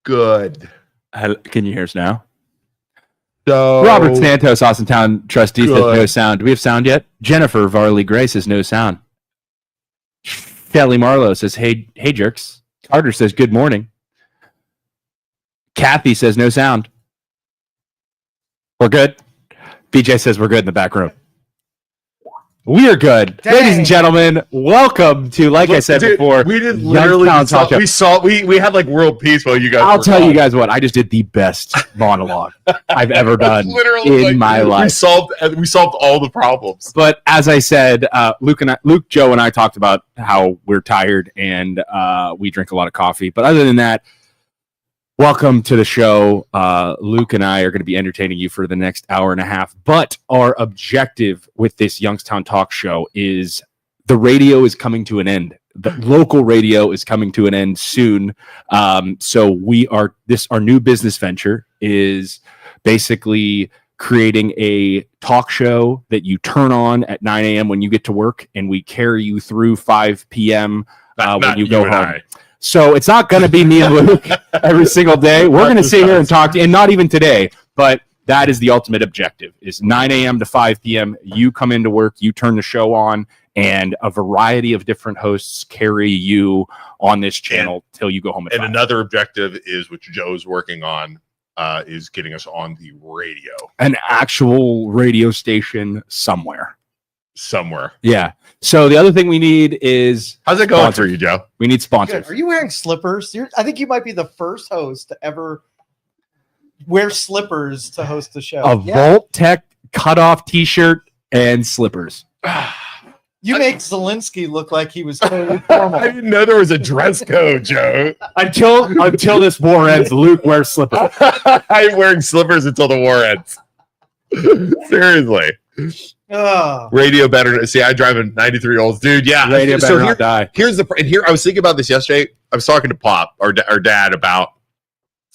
Good. Can you hear us now? So Robert Santos, Austin Town trustee, says no sound. Do we have sound yet? Jennifer Varley Gray says no sound. Kelly Marlowe says, hey jerks. Carter says good morning. Kathy says no sound. We're good. BJ says we're good in the back room. We are good. Dang. Ladies and gentlemen, welcome to, I said before, we did literally we had like world peace while you guys I'll tell you guys what, I just did the best monologue I've ever done in my life. We solved all the problems. But as I said, Luke, Joe, and I talked about how we're tired and we drink a lot of coffee. But other than that, welcome to the show. Luke and I are going to be entertaining you for the next hour and a half. But our objective with this Youngstown talk show is the radio is coming to an end. The local radio is coming to an end soon. So our new business venture is basically creating a talk show that you turn on at 9 a.m. when you get to work, and we carry you through 5 p.m. When you go home. So it's not going to be me and Luke every single day. We're going to sit here and talk to you, and not even today, but that is the ultimate objective, is 9 a.m. to 5 p.m. You come into work, you turn the show on, and a variety of different hosts carry you on this channel till you go home at 5. Another objective is, which Joe's working on, is getting us on the radio. An actual radio station somewhere. Yeah. So the other thing we need is... How's it going for you, Joe? We need sponsors. Good. Are you wearing slippers? I think you might be the first host to ever wear slippers to host the show. Volt Tech cutoff t-shirt and slippers. You make Zelensky look like he was totally formal. I didn't know there was a dress code, Joe. Until this war ends, Luke wears slippers. I'm wearing slippers until the war ends. Seriously. Radio better. See, I drive a 93-year-old dude. Yeah, radio better not die. Here's I was thinking about this yesterday. I was talking to Pop, our dad, about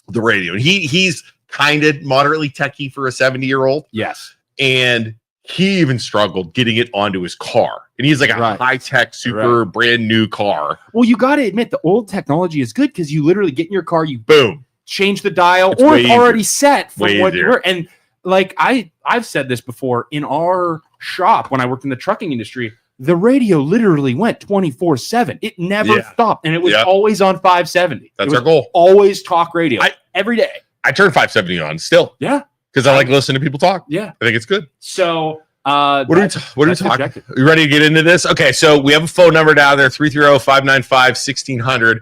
the radio, and he's kind of moderately techie for a 70-year-old. Yes, and he even struggled getting it onto his car, and he's like a high-tech, super brand new car. Well, you got to admit the old technology is good because you literally get in your car, you boom, change the dial, it's or it's already set for what you're and. Like I've said this before, in our shop when I worked in the trucking industry, the radio literally went 24/7. It never stopped, and it was always on 570. That's our goal. Always talk radio every day. I turn 570 on still. Yeah, because I like listening to people talk. Yeah, I think it's good. So what are we talking? You ready to get into this? Okay, so we have a phone number down there, 330-595-1600.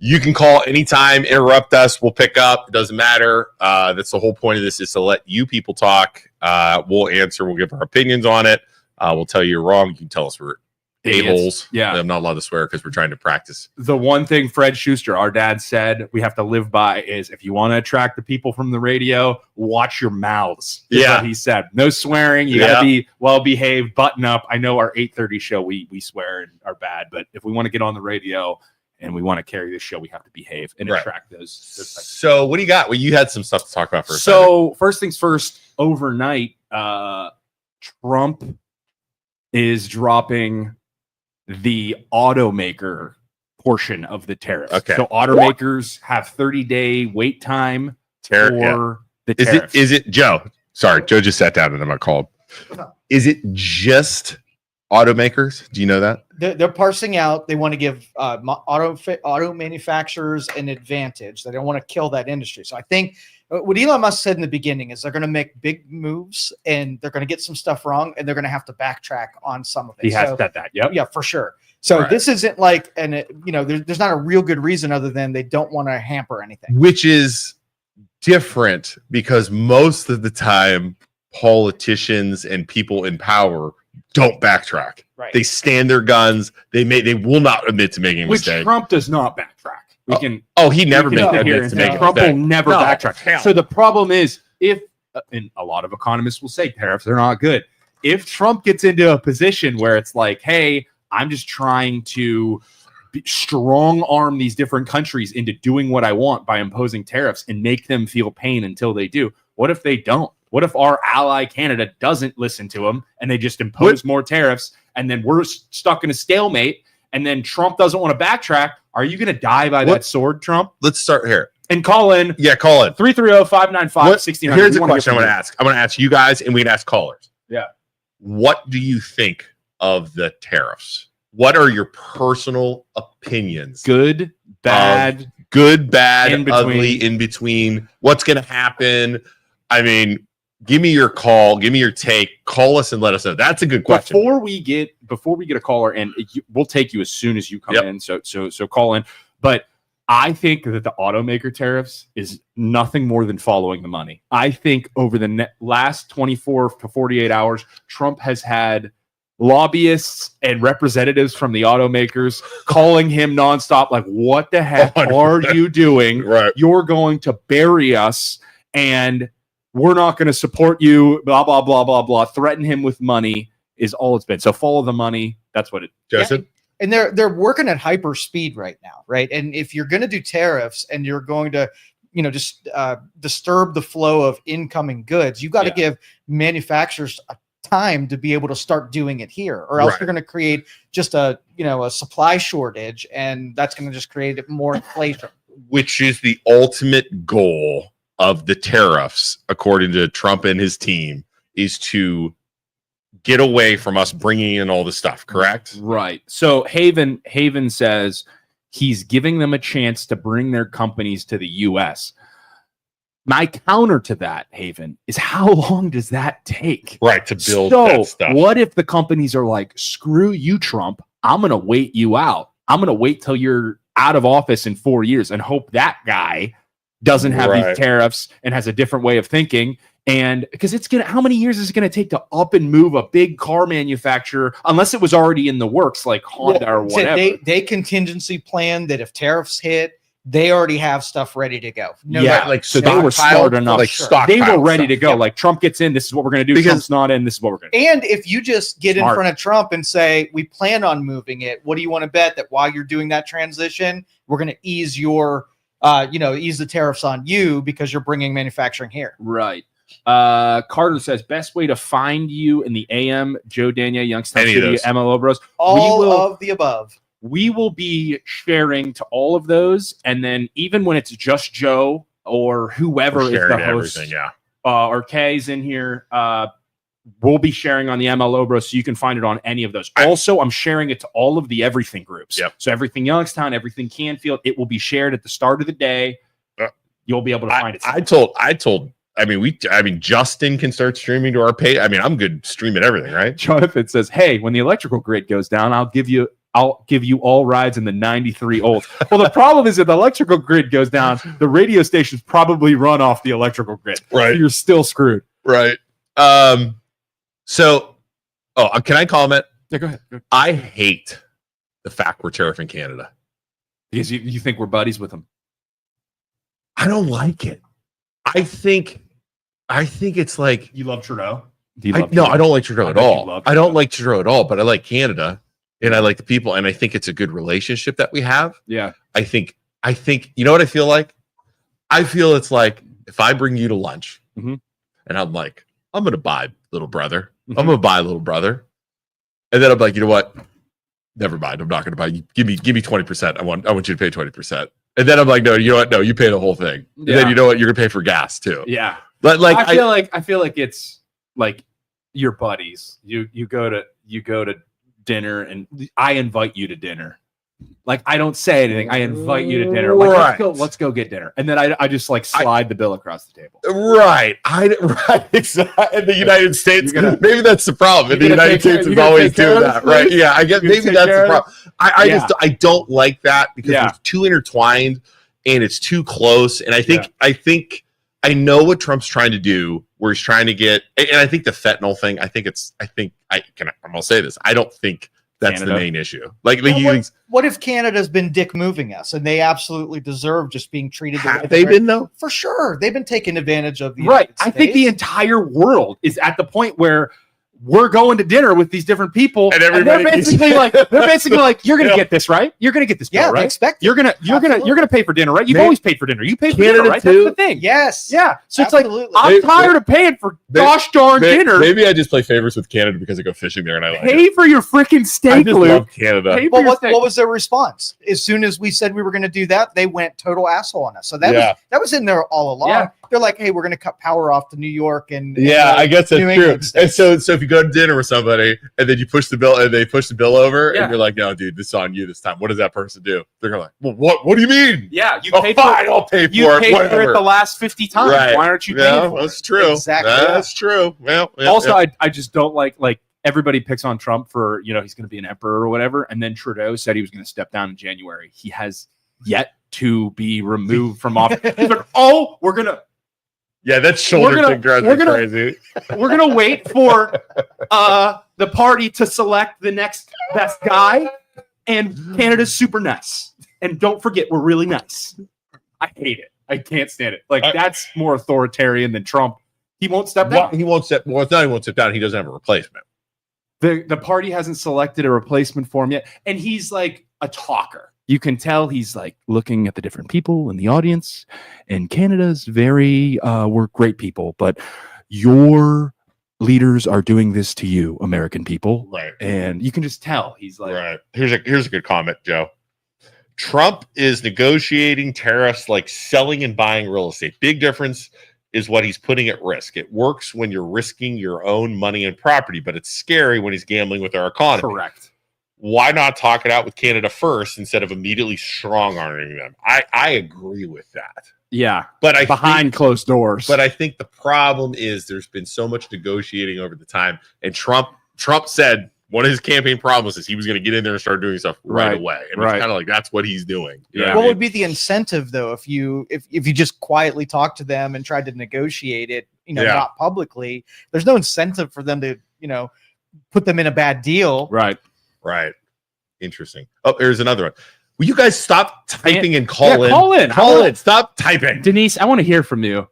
You can call anytime, interrupt us. We'll pick up. It doesn't matter. That's the whole point of this, is to let you people talk. We'll answer. We'll give our opinions on it. We'll tell you you're wrong. You can tell us we're a-holes. Yeah. I'm not allowed to swear because we're trying to practice. The one thing Fred Schuster, our dad, said we have to live by is, if you want to attract the people from the radio, watch your mouths. Yeah. What he said. No swearing. You got to be well-behaved, button up. I know our 8:30 show, we swear and are bad, but if we want to get on the radio and we want to carry this show, we have to behave and attract those. So what do you got? Well, you had some stuff to talk about first. So first things first, overnight, Trump is dropping the automaker portion of the tariff. Okay. So automakers have 30-day wait time for the tariff. Is it Joe? Sorry, Joe just sat down and I'm not called. Is it just automakers? Do you know that? They're parsing out. They want to give auto manufacturers an advantage. They don't want to kill that industry. So I think what Elon Musk said in the beginning is they're going to make big moves and they're going to get some stuff wrong and they're going to have to backtrack on some of it. He has said that. Yep. Yeah, for sure. So this isn't like, there's not a real good reason other than they don't want to hamper anything. Which is different because most of the time politicians and people in power don't backtrack. Right. They stand their guns. They will not admit to making a mistake. Trump does not backtrack. He never admits to making a Trump mistake. will never backtrack. So the problem is, if and a lot of economists will say tariffs are not good. If Trump gets into a position where it's like, hey, I'm just trying to strong arm these different countries into doing what I want by imposing tariffs and make them feel pain until they do. What if they don't? What if our ally Canada doesn't listen to them and they just impose more tariffs and then we're stuck in a stalemate and then Trump doesn't want to backtrack? Are you going to die by that sword, Trump? Let's start here. and call in. Yeah, call it. 330-595-1600. Here's a question I'm going to ask. I'm going to ask you guys, and we can ask callers. Yeah. What do you think of the tariffs? What are your personal opinions? Good, bad, in between. Ugly, in between. What's going to happen? I mean, give me your call. Give me your take. Call us and let us know. That's a good question. Before we get a caller, and we'll take you as soon as you come in. So call in. But I think that the automaker tariffs is nothing more than following the money. I think over the last 24 to 48 hours, Trump has had lobbyists and representatives from the automakers calling him nonstop, like, what the heck are you doing? Right. You're going to bury us, and we're not going to support you, blah, blah, blah, blah, blah. Threaten him with money is all it's been. So follow the money. That's what it is. Joseph? Yeah. And they're working at hyper speed right now, right? And if you're going to do tariffs and you're going to, just disturb the flow of incoming goods, you've got to give manufacturers a time to be able to start doing it here, or else you're going to create just a supply shortage, and that's going to just create more inflation. Which is the ultimate goal of the tariffs, according to Trump and his team, is to get away from us bringing in all the stuff, correct? Right. So Haven says he's giving them a chance to bring their companies to the U.S. My counter to that, Haven, is how long does that take? Right, to build that stuff. What if the companies are like, screw you, Trump, I'm going to wait you out. I'm going to wait till you're out of office in 4 years and hope that guy doesn't have these tariffs and has a different way of thinking. And because how many years is it going to take to up and move a big car manufacturer, unless it was already in the works, like Honda or whatever? They contingency plan that if tariffs hit, they already have stuff ready to go. They were smart enough. They were ready to go. Like, Trump gets in, this is what we're going to do. Trump's not in, this is what we're going to do. And if you just get in front of Trump and say, we plan on moving it, what do you want to bet that while you're doing that transition, we're going to ease your, ease the tariffs on you because you're bringing manufacturing here. Right. Carter says, best way to find you in the AM, Joe, Danyi, Youngstown City, MLO Bros. All of the above. We will be sharing to all of those, and then even when it's just Joe or whoever is the host, or Kay's in here, we'll be sharing on the MLO Bros, so you can find it on any of those. Also, I'm sharing it to all of the everything groups. Yep. So everything Youngstown, everything Canfield, it will be shared at the start of the day. You'll be able to find it. I mean, Justin can start streaming to our page. I mean, I'm good streaming everything, right? Jonathan says, hey, when the electrical grid goes down, I'll give you all rides in the 93 Olds. Well, the problem is if the electrical grid goes down, the radio stations probably run off the electrical grid. Right. So you're still screwed. Right. Can I comment? Yeah, go ahead. I hate the fact we're tariffing Canada. Because you think we're buddies with them. I don't like it. I think it's like, you love Trudeau? No, I don't like Trudeau at all. I don't like Trudeau at all, but I like Canada and I like the people, and I think it's a good relationship that we have. Yeah. I think you know what I feel like? I feel it's like if I bring you to lunch and I'm like, I'm gonna buy little brother. I'm gonna buy little brother. And then I'm like, you know what? Never mind. I'm not gonna buy you. Give me 20%. I want you to pay 20%. And then I'm like, no, you know what? No, you pay the whole thing. And then you know what? You're gonna pay for gas too. Yeah. But like I feel like it's like your buddies. You go to dinner and I invite you to dinner. Like, I don't say anything. I invite you to dinner. Like, let's go get dinner. And then I just like slide the bill across the table. Right. Exactly. In the United States, maybe that's the problem. In the United States, is always doing that, right? Yeah, I guess maybe that's the problem. I don't like that because it's too intertwined and it's too close. And I think I know what Trump's trying to do, where he's trying to get, and I think the fentanyl thing, I'm gonna say this. I don't think that's Canada. The main issue. What if Canada's been dick moving us and they absolutely deserve just being treated? Have they been though? For sure. They've been taking advantage of the United States. I think the entire world is at the point where we're going to dinner with these different people, And they're basically like, you're gonna get this, right? You're gonna get this bill, Yeah, right? they expect it. You're gonna pay for dinner, right? You've always paid for dinner. You pay for dinner, right? Too. That's the thing. Yes. Yeah. So Absolutely. it's like I'm tired of paying for gosh darn dinner. Maybe I just play favorites with Canada because I go fishing there and I like Pay it. for your freaking I steak, just Luke. love Canada. Pay for Well, your what steak. was their response? As soon as we said we were going to do that, they went total asshole on us. So that was in there all along. Yeah. They're like, "Hey, we're going to cut power off to New York and I guess that's New true. England And states." so if you go to dinner with somebody and then you push the bill and they push the bill over Yeah. and you're like, no, dude, this is on you this time. What does that person do? They're gonna like, well, what do you mean? Yeah, you Oh, paid fine, I'll pay for you it. paid for Whatever. it the last 50 times. Right. Why aren't you paying Yeah, for it? that's true. Exactly. That's true. Well, Also, I just don't like everybody picks on Trump for, he's going to be an emperor or whatever. And then Trudeau said he was going to step down in January. He has yet to be removed from office. He's like, oh, yeah, that shoulder thing drives me crazy. we're going to wait for the party to select the next best guy. And Canada's super nice. And don't forget, we're really nice. I hate it. I can't stand it. Like, that's more authoritarian than Trump. He won't step down. He won't step. Well, it's not he won't step down. He doesn't have a replacement. The party hasn't selected a replacement for him yet. And he's like a talker. You can tell he's like looking at the different people in the audience. And Canada's we're great people, but your leaders are doing this to you, American people. Right. And you can just tell he's like, right. Here's a good comment, Joe. Trump is negotiating tariffs like selling and buying real estate. Big difference is what he's putting at risk. It works when you're risking your own money and property, but it's scary when he's gambling with our economy. correct. Why not talk it out with Canada first instead of immediately strong-arming them? I agree with that. Yeah. But Behind closed doors. But I think the problem is there's been so much negotiating over the time. And Trump said one of his campaign problems is he was going to get in there and start doing stuff right away. And it's kind of like that's what he's doing. You know Yeah. what I What mean? would be the incentive though if you just quietly talked to them and tried to negotiate it, not publicly? There's no incentive for them to, put them in a bad deal. right. Right. Interesting. Oh, here's another one. Will you guys stop typing and call in? Call in. Call in. Stop typing. Denise, I want to hear from you.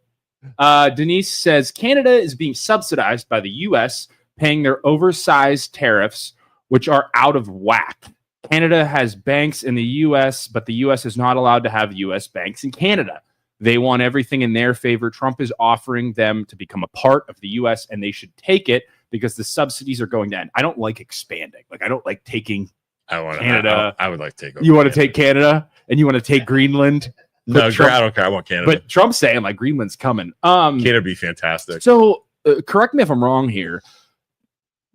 Denise says Canada is being subsidized by the U.S., paying their oversized tariffs, which are out of whack. Canada has banks in the U.S., but the U.S. is not allowed to have U.S. banks in Canada. They want everything in their favor. Trump is offering them to become a part of the U.S., and they should take it because the subsidies are going to end. I don't like expanding. Like, I don't like taking Canada. I would like to take over. You want to take Canada, and you want to take Greenland? No, Trump, I don't care. I want Canada. but Trump's saying, like, Greenland's coming. Canada would be fantastic. So, correct me if I'm wrong here.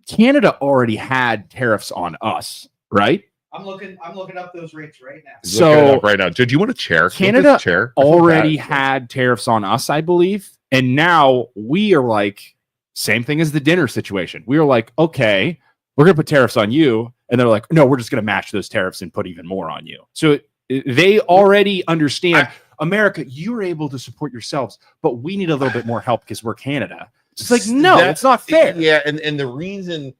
Canada already had tariffs on us, right? I'm looking up those rates right now. So Looking it up right now, dude, do you want a chair? Canada chair already had tariffs on us, I believe, and now we are like same thing as the dinner situation. We were like, okay, we're gonna put tariffs on you, and they're like, no, we're just gonna match those tariffs and put even more on you. So they already understand. America, you're able to support yourselves, but we need a little bit more help because we're Canada. It's like, no, it's not fair. Yeah, and the reason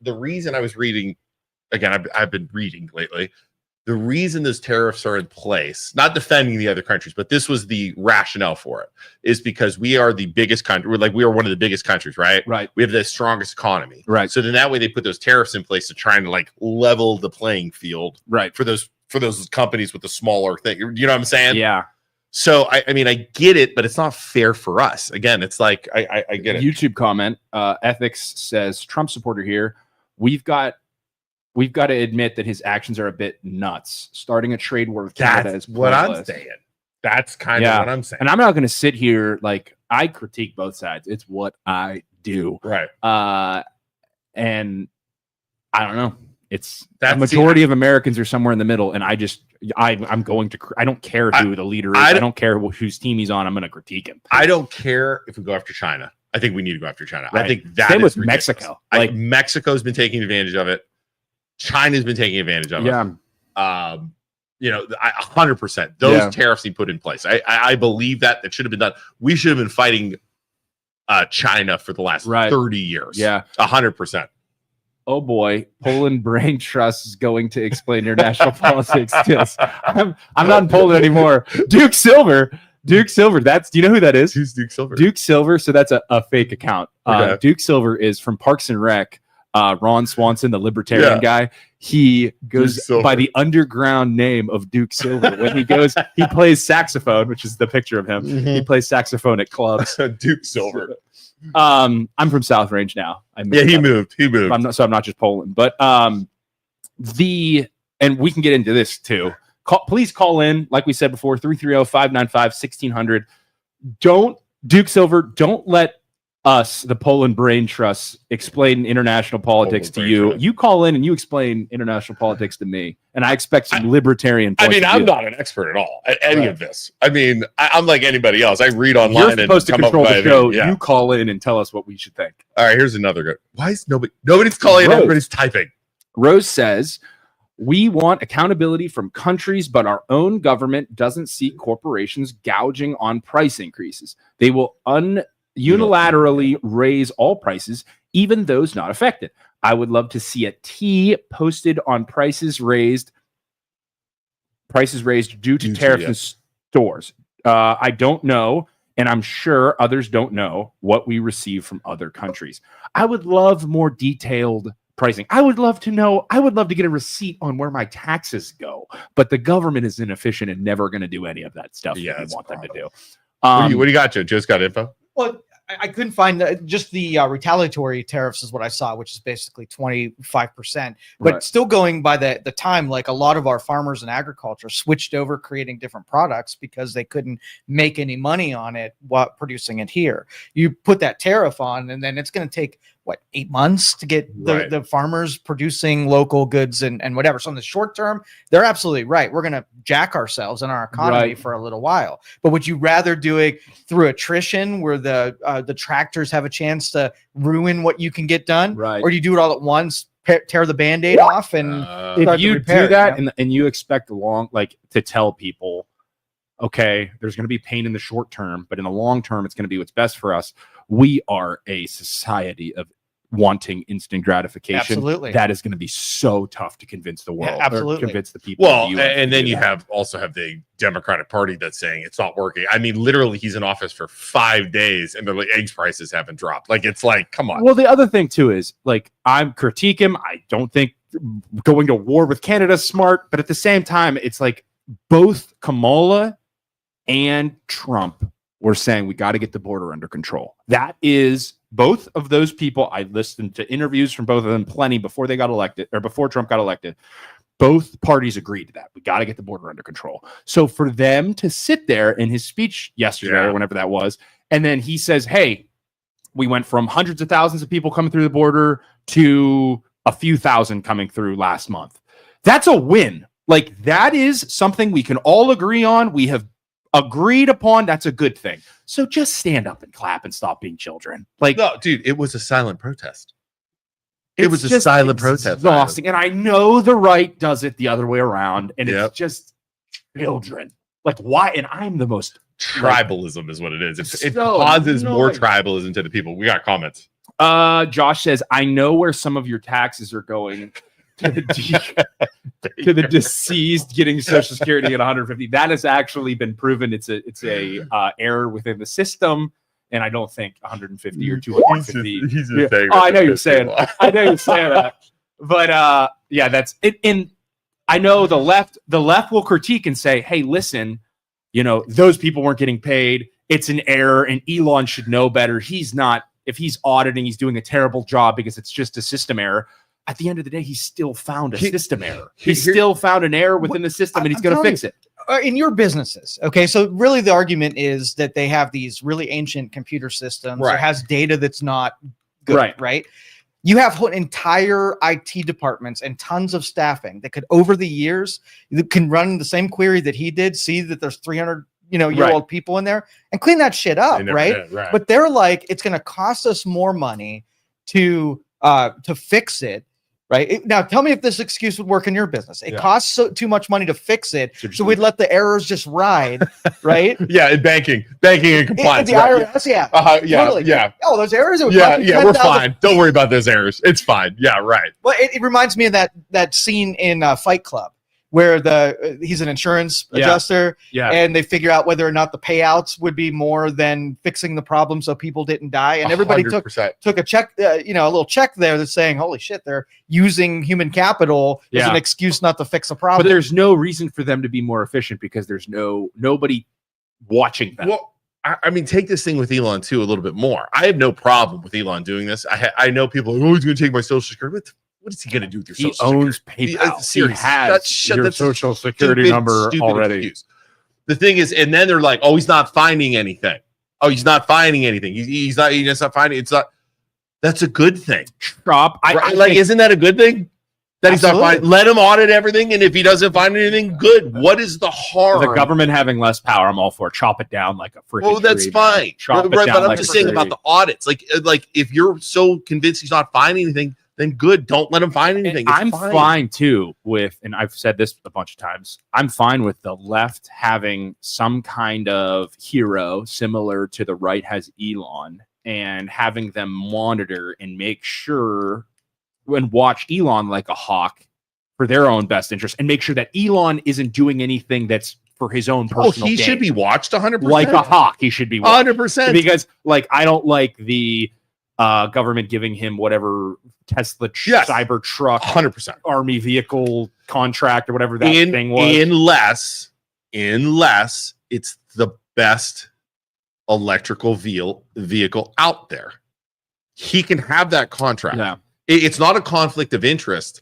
I was reading, again, I've been reading lately. The reason those tariffs are in place, not defending the other countries, but this was the rationale for it, is because we are the biggest country. We are one of the biggest countries, right? Right. We have the strongest economy. Right. So then that way they put those tariffs in place to try and like level the playing field. Right. For those companies with the smaller thing. You know what I'm saying? Yeah. So I mean, I get it, but it's not fair for us. Again, it's like I get it. YouTube comment. Ethics says Trump supporter here. We've got to admit that his actions are a bit nuts. Starting a trade war with Canada That's is what I'm pointless. saying. That's kind of what I'm saying. And I'm not going to sit here like I critique both sides. It's what I do. Right. And I don't know. It's That's the majority of Americans are somewhere in the middle, and I'm going to. I don't care who the leader is. I don't care whose team he's on. I'm going to critique him. I don't care if we go after China. I think we need to go after China. Right. I think that Same is with ridiculous. Mexico. Like Mexico's been taking advantage of it. China's been taking advantage of it. Yeah. 100%. Those tariffs he put in place. I believe that should have been done. We should have been fighting China for the last 30 years. Yeah. 100%. Oh boy, Poland Brain Trust is going to explain international politics to us. I'm not in Poland anymore. Duke Silver. Do you know who that is? Who's Duke Silver? Duke Silver. So that's a fake account. Okay. Duke Silver is from Parks and Rec. Ron Swanson, the libertarian guy, he goes by the underground name of Duke Silver. When he plays saxophone, which is the picture of him. Mm-hmm. He plays saxophone at clubs. Duke Silver. I'm from South Range now. He moved. I'm not just Poland, but and we can get into this too. Please call in, like we said before, 330-595-1600. Duke Silver, don't let us, the Poland Brain Trust, explain international politics to you. Trust. You call in and you explain international politics to me, and I expect some libertarian points of view. I'm not an expert at all at any of this. I'm like anybody else. I read online. You're supposed to control the show. Yeah. You call in and tell us what we should think. All right, here's another good. Why is nobody's calling in? Everybody's typing. Rose says, we want accountability from countries, but our own government doesn't see corporations gouging on price increases. They will unilaterally raise all prices, even those not affected. I would love to see a T posted on prices raised due to tariffs in stores. I don't know, and I'm sure others don't know what we receive from other countries. I would love more detailed pricing. I would love to get a receipt on where my taxes go, but the government is inefficient and never going to do any of that stuff that we want them to do. What do you got, Joe? Joe's got info? Well, I couldn't find just the retaliatory tariffs is what I saw, which is basically 25%. But still going by the time, like a lot of our farmers and agriculture switched over creating different products because they couldn't make any money on it while producing it here. You put that tariff on, and then it's going to take 8 months to get the farmers producing local goods and whatever. So in the short term, they're absolutely right. We're going to jack ourselves in our economy for a little while. But would you rather do it through attrition where the tractors have a chance to ruin what you can get done? Right. Or do you do it all at once, tear the Band-Aid off and if you do that and you expect to tell people, okay, there's going to be pain in the short term, but in the long term, it's going to be what's best for us. We are a society of wanting instant gratification. Absolutely. That is going to be so tough to convince the world. Absolutely. Convince the people. Well, and then you also have the Democratic Party that's saying it's not working. I mean, literally, he's in office for 5 days and the eggs prices haven't dropped. It's like, come on. Well, the other thing too is I'm critique him. I don't think going to war with Canada is smart, but at the same time, it's like both Kamala and Trump were saying we got to get the border under control. That is both of those people. I listened to interviews from both of them plenty before they got elected or before Trump got elected. Both parties agreed to that. We got to get the border under control. So for them to sit there in his speech yesterday or whenever that was, and then he says, hey, we went from hundreds of thousands of people coming through the border to a few thousand coming through last month. That's a win. That is something we can all agree on. We have agreed upon. That's a good thing. So just stand up and clap and stop being children. No, dude, it was a silent protest. It was a silent protest. Exhausting. And I know the right does it the other way around. And it's just children. Why? And I'm the most tribalism is what it is. It causes more tribalism to the people. We got comments. Josh says, I know where some of your taxes are going. To the deceased getting Social Security at 150. That has actually been proven. It's a error within the system, and I don't think 150 or 250. He's just saying I know you're saying. I know you're saying that, but that's it. And I know the left will critique and say, hey, listen, those people weren't getting paid. It's an error, and Elon should know better. He's not. If he's auditing, he's doing a terrible job because it's just a system error. At the end of the day, he still found a system error. He still found an error within the system, and he's going to fix it. In your businesses, okay? So really the argument is that they have these really ancient computer systems that has data that's not good, right? You have entire IT departments and tons of staffing that could, over the years, can run the same query that he did, see that there's 300 year-old people in there, and clean that shit up, right? But they're like, it's going to cost us more money to fix it. Right now, tell me if this excuse would work in your business. It costs too much money to fix it, so we'd let the errors just ride, right? In banking and compliance. The IRS, totally. Oh, those errors. We're fine. Don't worry about those errors. It's fine. Yeah, right. Well, it reminds me of that scene in Fight Club where he's an insurance adjuster, and they figure out whether or not the payouts would be more than fixing the problem so people didn't die. And everybody 100%. took a check, a little check there that's saying, holy shit, they're using human capital as an excuse not to fix a problem. But there's no reason for them to be more efficient because there's nobody watching them. Well, I mean, take this thing with Elon too a little bit more. I have no problem with Elon doing this. I know people are, he's going to take my social security. What is he going to do with your social security? He owns PayPal. He has your social security number already. Excuse. The thing is, and then they're like, oh, he's not finding anything. Oh, he's not finding anything. He's not finding. It's not. That's a good thing. Rob, isn't that a good thing? That he's not finding. Let him audit everything, and if he doesn't find anything, good. What is the harm? The government having less power, I'm all for. Chop it down like a freaking. Well, that's fine. But I'm just saying about the audits. Like if you're so convinced he's not finding anything, then good. Don't let him find anything. I'm fine too with, and I've said this a bunch of times, I'm fine with the left having some kind of hero similar to the right has Elon and having them monitor and make sure and watch Elon like a hawk for their own best interest and make sure that Elon isn't doing anything that's for his own personal he gain. Should be watched 100%. Like a hawk, he should be watched. 100%. Because I don't like the government giving him whatever Tesla cyber truck 100% army vehicle contract or whatever that thing was. Unless it's the best electrical vehicle out there. He can have that contract. Yeah. It's not a conflict of interest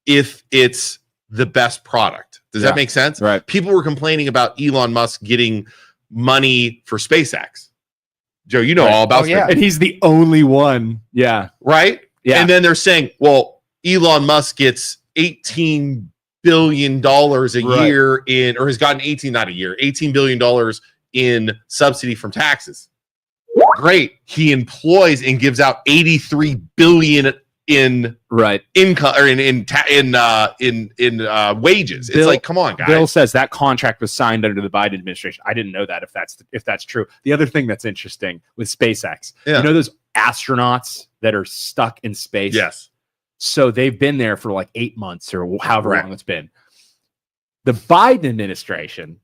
if it's the best product. Does that make sense? Right. People were complaining about Elon Musk getting money for SpaceX. Joe, you know all about SpaceX. And he's the only one. Yeah. Right? Yeah. And then they're saying, well, Elon Musk gets $18 billion a year or has gotten $18 billion in subsidy from taxes. Great. He employs and gives out $83 billion in income or in wages. It's like, come on, guys. Bill says that contract was signed under the Biden administration. I didn't know that if that's true. The other thing that's interesting with SpaceX, you know those astronauts that are stuck in space? Yes. So they've been there for like 8 months or however long it's been. The Biden administration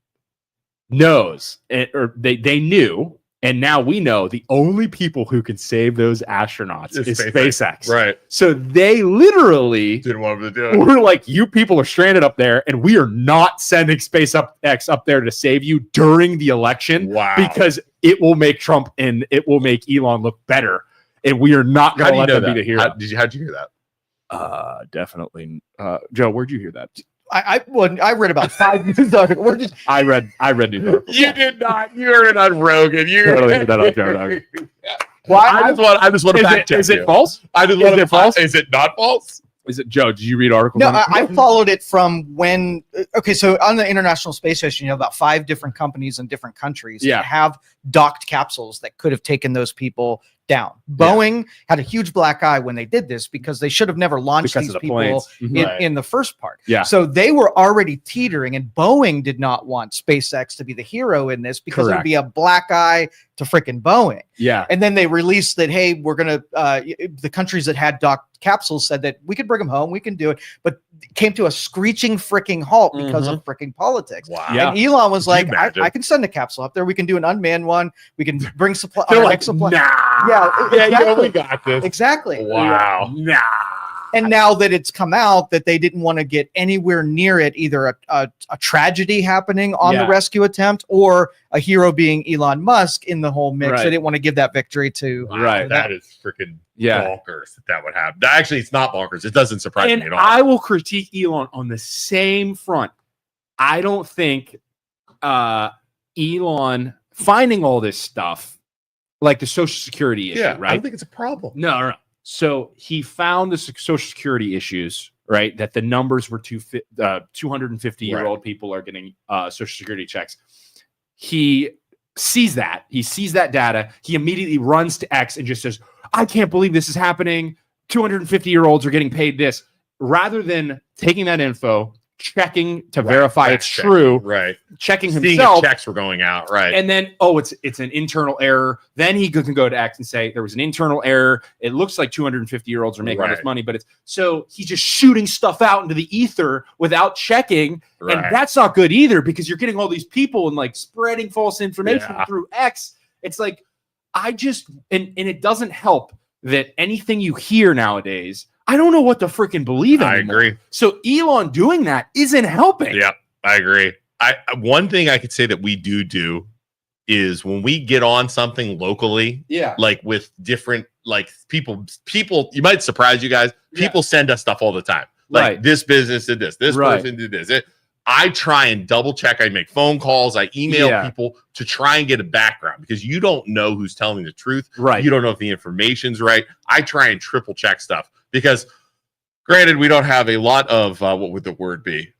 knows, or they knew, and now we know the only people who can save those astronauts is SpaceX. Right. So they literally didn't want them to do it. We're like, you people are stranded up there, and we are not sending SpaceX up there to save you during the election. Wow. Because it will make Trump and it will make Elon look better. And we are not going to let them be the hero. How'd you hear that? Definitely. Joe, where'd you hear that? I read about 5 news articles. I read news articles. You did not. You heard it on Rogan. You totally heard that on Joe Rogan. Well, I just want to fact check. Is it false? Is it false? Is it not false? Is it, Joe? Did you read articles? No, I followed it from when. Okay, so on the International Space Station, you have about 5 different companies in different countries that have docked capsules that could have taken those people down. Boeing had a huge black eye when they did this because they should have never launched these people in the first part. Yeah. So they were already teetering, and Boeing did not want SpaceX to be the hero in this because it would be a black eye to freaking Boeing. Yeah. And then they released that, hey, we're going to, the countries that had docked capsules said that we could bring them home, we can do it, but it came to a screeching freaking halt because of freaking politics. Wow. Yeah. And Elon was like, I can send a capsule up there. We can do an unmanned one. We can bring supply. They're like, supply. nah. Yeah, exactly. We got this. Exactly. Wow. Nah. And now that it's come out that they didn't want to get anywhere near it, either a tragedy happening on the rescue attempt or a hero being Elon Musk in the whole mix. They didn't want to give that victory to. Wow, that is freaking bonkers that would happen. Actually, it's not bonkers. It doesn't surprise me at all. I will critique Elon on the same front. I don't think Elon finding all this stuff, like the Social Security issue, right? I don't think it's a problem. No. So he found the Social Security issues, right? That the numbers were 250-year-old people are getting Social Security checks. He sees that. He sees that data. He immediately runs to X and just says, I can't believe this is happening. 250-year-olds are getting paid this. Rather than taking that info, checking to verify it's checking, true, right? checking Seeing himself. if checks were going out, right? And then, it's an internal error. Then he can go to X and say there was an internal error. It looks like 250-year-olds are making all this money, but so he's just shooting stuff out into the ether without checking, and that's not good either because you're getting all these people and like spreading false information through X. It's like and it doesn't help that anything you hear nowadays, I don't know what to freaking believe anymore. I agree. So Elon doing that isn't helping. Yeah, I agree. One thing I could say that we do is when we get on something locally, like with different like people, you might surprise you guys. People send us stuff all the time. Like this business did this person did this. I try and double check. I make phone calls. I email people to try and get a background because you don't know who's telling the truth. Right. You don't know if the information's right. I try and triple check stuff because granted, we don't have a lot of, what would the word be?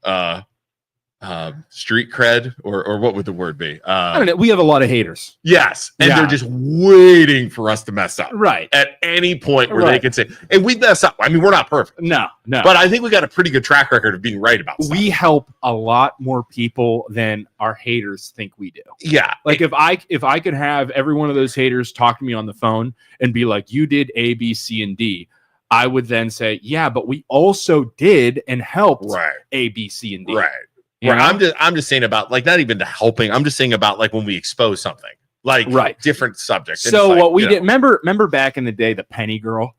Street cred or what would the word be? I don't know. We have a lot of haters. Yes. And they're just waiting for us to mess up. Right. At any point where they can say, and we mess up. I mean, we're not perfect. No. But I think we got a pretty good track record of being right about stuff. We help a lot more people than our haters think we do. Yeah. Like if I could have every one of those haters talk to me on the phone and be like, you did A, B, C, and D, I would then say, yeah, but we also did and helped A, B, C, and D. Right. I'm just saying about like not even the helping. I'm just saying about like when we expose something like different subjects. So what we did, remember back in the day, the Penny Girl.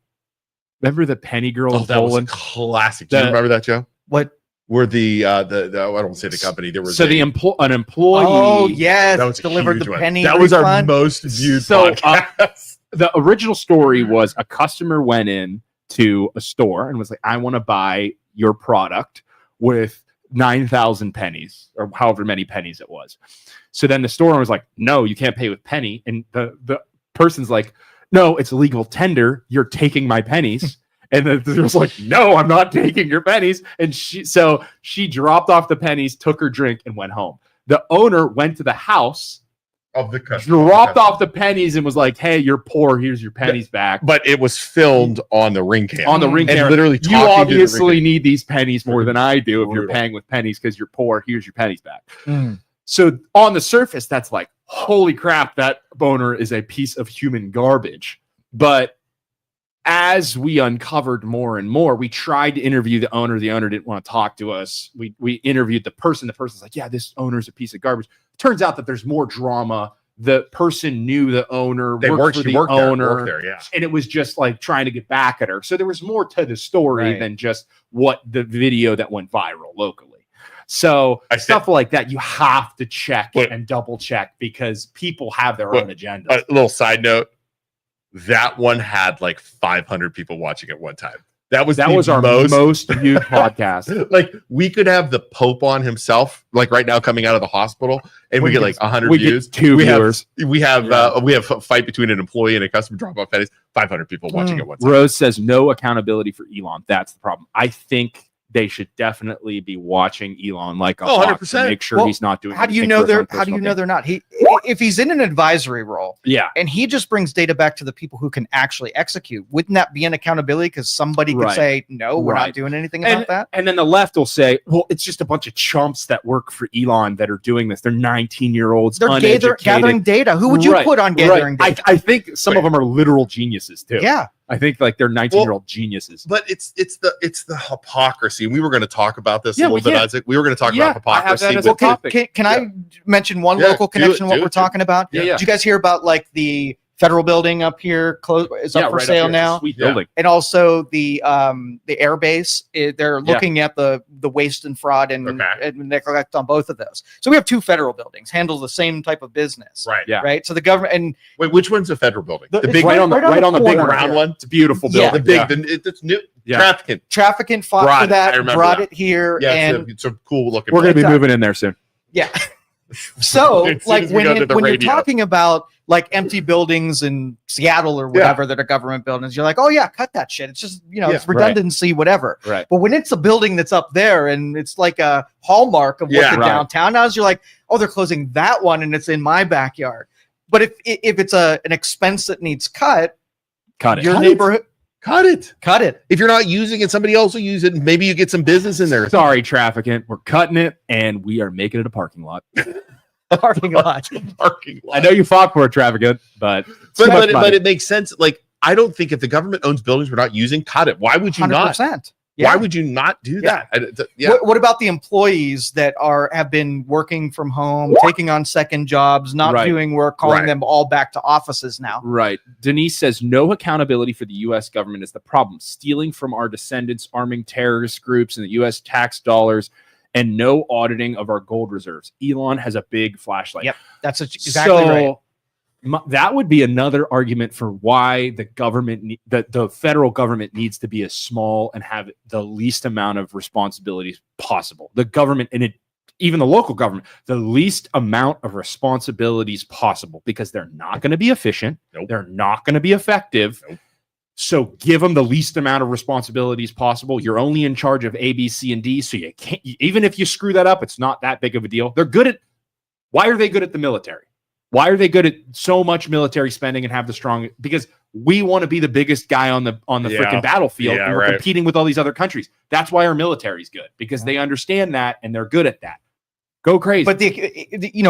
Remember the Penny Girl in Poland? Was a classic. Do you remember that, Joe? What? Where the I don't want to say the company. There was an employee. Oh yes, that was delivered the penny. That was our most viewed podcast. The original story was a customer went in to a store and was like, "I want to buy your product with 9,000 pennies or however many pennies it was." So then the store owner was like, "No, you can't pay with penny." And the person's like, "No, it's illegal tender. You're taking my pennies." And then it was like, "No, I'm not taking your pennies." And she dropped off the pennies, took her drink, and went home. The owner went to the house of the customer, dropped off the pennies, and was like, "Hey, you're poor. Here's your pennies back." But it was filmed on the Ring camera. On the Ring camera, literally, you obviously need these pennies more than I do. If you're paying with pennies because you're poor, here's your pennies back. So on the surface, that's like, holy crap, that owner is a piece of human garbage. But as we uncovered more and more, we tried to interview the owner. The owner didn't want to talk to us. We interviewed the person. The person's like, "Yeah, this owner's a piece of garbage." Turns out that there's more drama. The person knew the owner, worked for the owner, and it was just like trying to get back at her. So there was more to the story than just what the video that went viral locally. So stuff like that, you have to check and double check because people have their own agenda. A little side note. That one had like 500 people watching at one time. That was our most viewed podcast. Like we could have the Pope on himself, like right now coming out of the hospital, and we get like 100 views. Two viewers. We have a fight between an employee and a customer drop off pennies. 500 people watching at one time. Rose says no accountability for Elon. That's the problem. I think they should definitely be watching Elon like a hawk to make sure he's not doing. How do you know they're not? If he's in an advisory role, and he just brings data back to the people who can actually execute, wouldn't that be an accountability? Because somebody could say, "No, we're not doing anything about that." And then the left will say, "Well, it's just a bunch of chumps that work for Elon that are doing this. They're 19-year-olds. They're gathering data. Who would you put on gathering data? I think some of them are literal geniuses too. Yeah. I think like they're 19-year-old geniuses. But it's the hypocrisy. We were going to talk about this a little bit, Isaac. We were going to talk about hypocrisy. Can I mention one local connection? What we're talking about? Yeah. Did you guys hear about like the federal building up here is up for sale now? Sweet building. And also the air base. They're looking at the waste and fraud and neglect on both of those. So we have two federal buildings handle the same type of business. Right. Yeah. Right. So the government and wait, which one's a federal building? The big right on the big round one. It's a beautiful building. The big it's new. Trafficant fought for that, brought it here, and it's a cool looking. We're going to be moving in there soon. Yeah. So like when you're talking about like empty buildings in Seattle or whatever that are government buildings, you're like, "Oh yeah, cut that shit." It's just, it's redundancy, whatever. Right. But when it's a building that's up there and it's like a hallmark of what the downtown is, you're like, "Oh, they're closing that one and it's in my backyard." But if it's an expense that needs cut it. Your neighborhood. Cut it. Cut it. If you're not using it, somebody else will use it. Maybe you get some business in there. Sorry, trafficant. We're cutting it, and we are making it a parking lot. Parking lot. Parking lot. I know you fought for a trafficant, but but it makes sense. Like, I don't think if the government owns buildings we're not using, cut it. Why would you 100%. not? Yeah. Why would you not do that? What about the employees that have been working from home, taking on second jobs, not doing work, calling them all back to offices now? Right. Denise says no accountability for the U.S. government is the problem. Stealing from our descendants, arming terrorist groups and the U.S. tax dollars, and no auditing of our gold reserves. Elon has a big flashlight. Yep, that's exactly right. That would be another argument for why the government, the federal government, needs to be as small and have the least amount of responsibilities possible. The government, and even the local government, the least amount of responsibilities possible, because they're not going to be efficient. Nope. They're not going to be effective. Nope. So give them the least amount of responsibilities possible. You're only in charge of A, B, C, and D. So you can't, even if you screw that up, it's not that big of a deal. They're good at, why are they good at the military? Why are they good at so much military spending and have the strong? Because we want to be the biggest guy on the freaking battlefield, and we're competing with all these other countries. That's why our military is good, because they understand that and they're good at that. Go crazy. But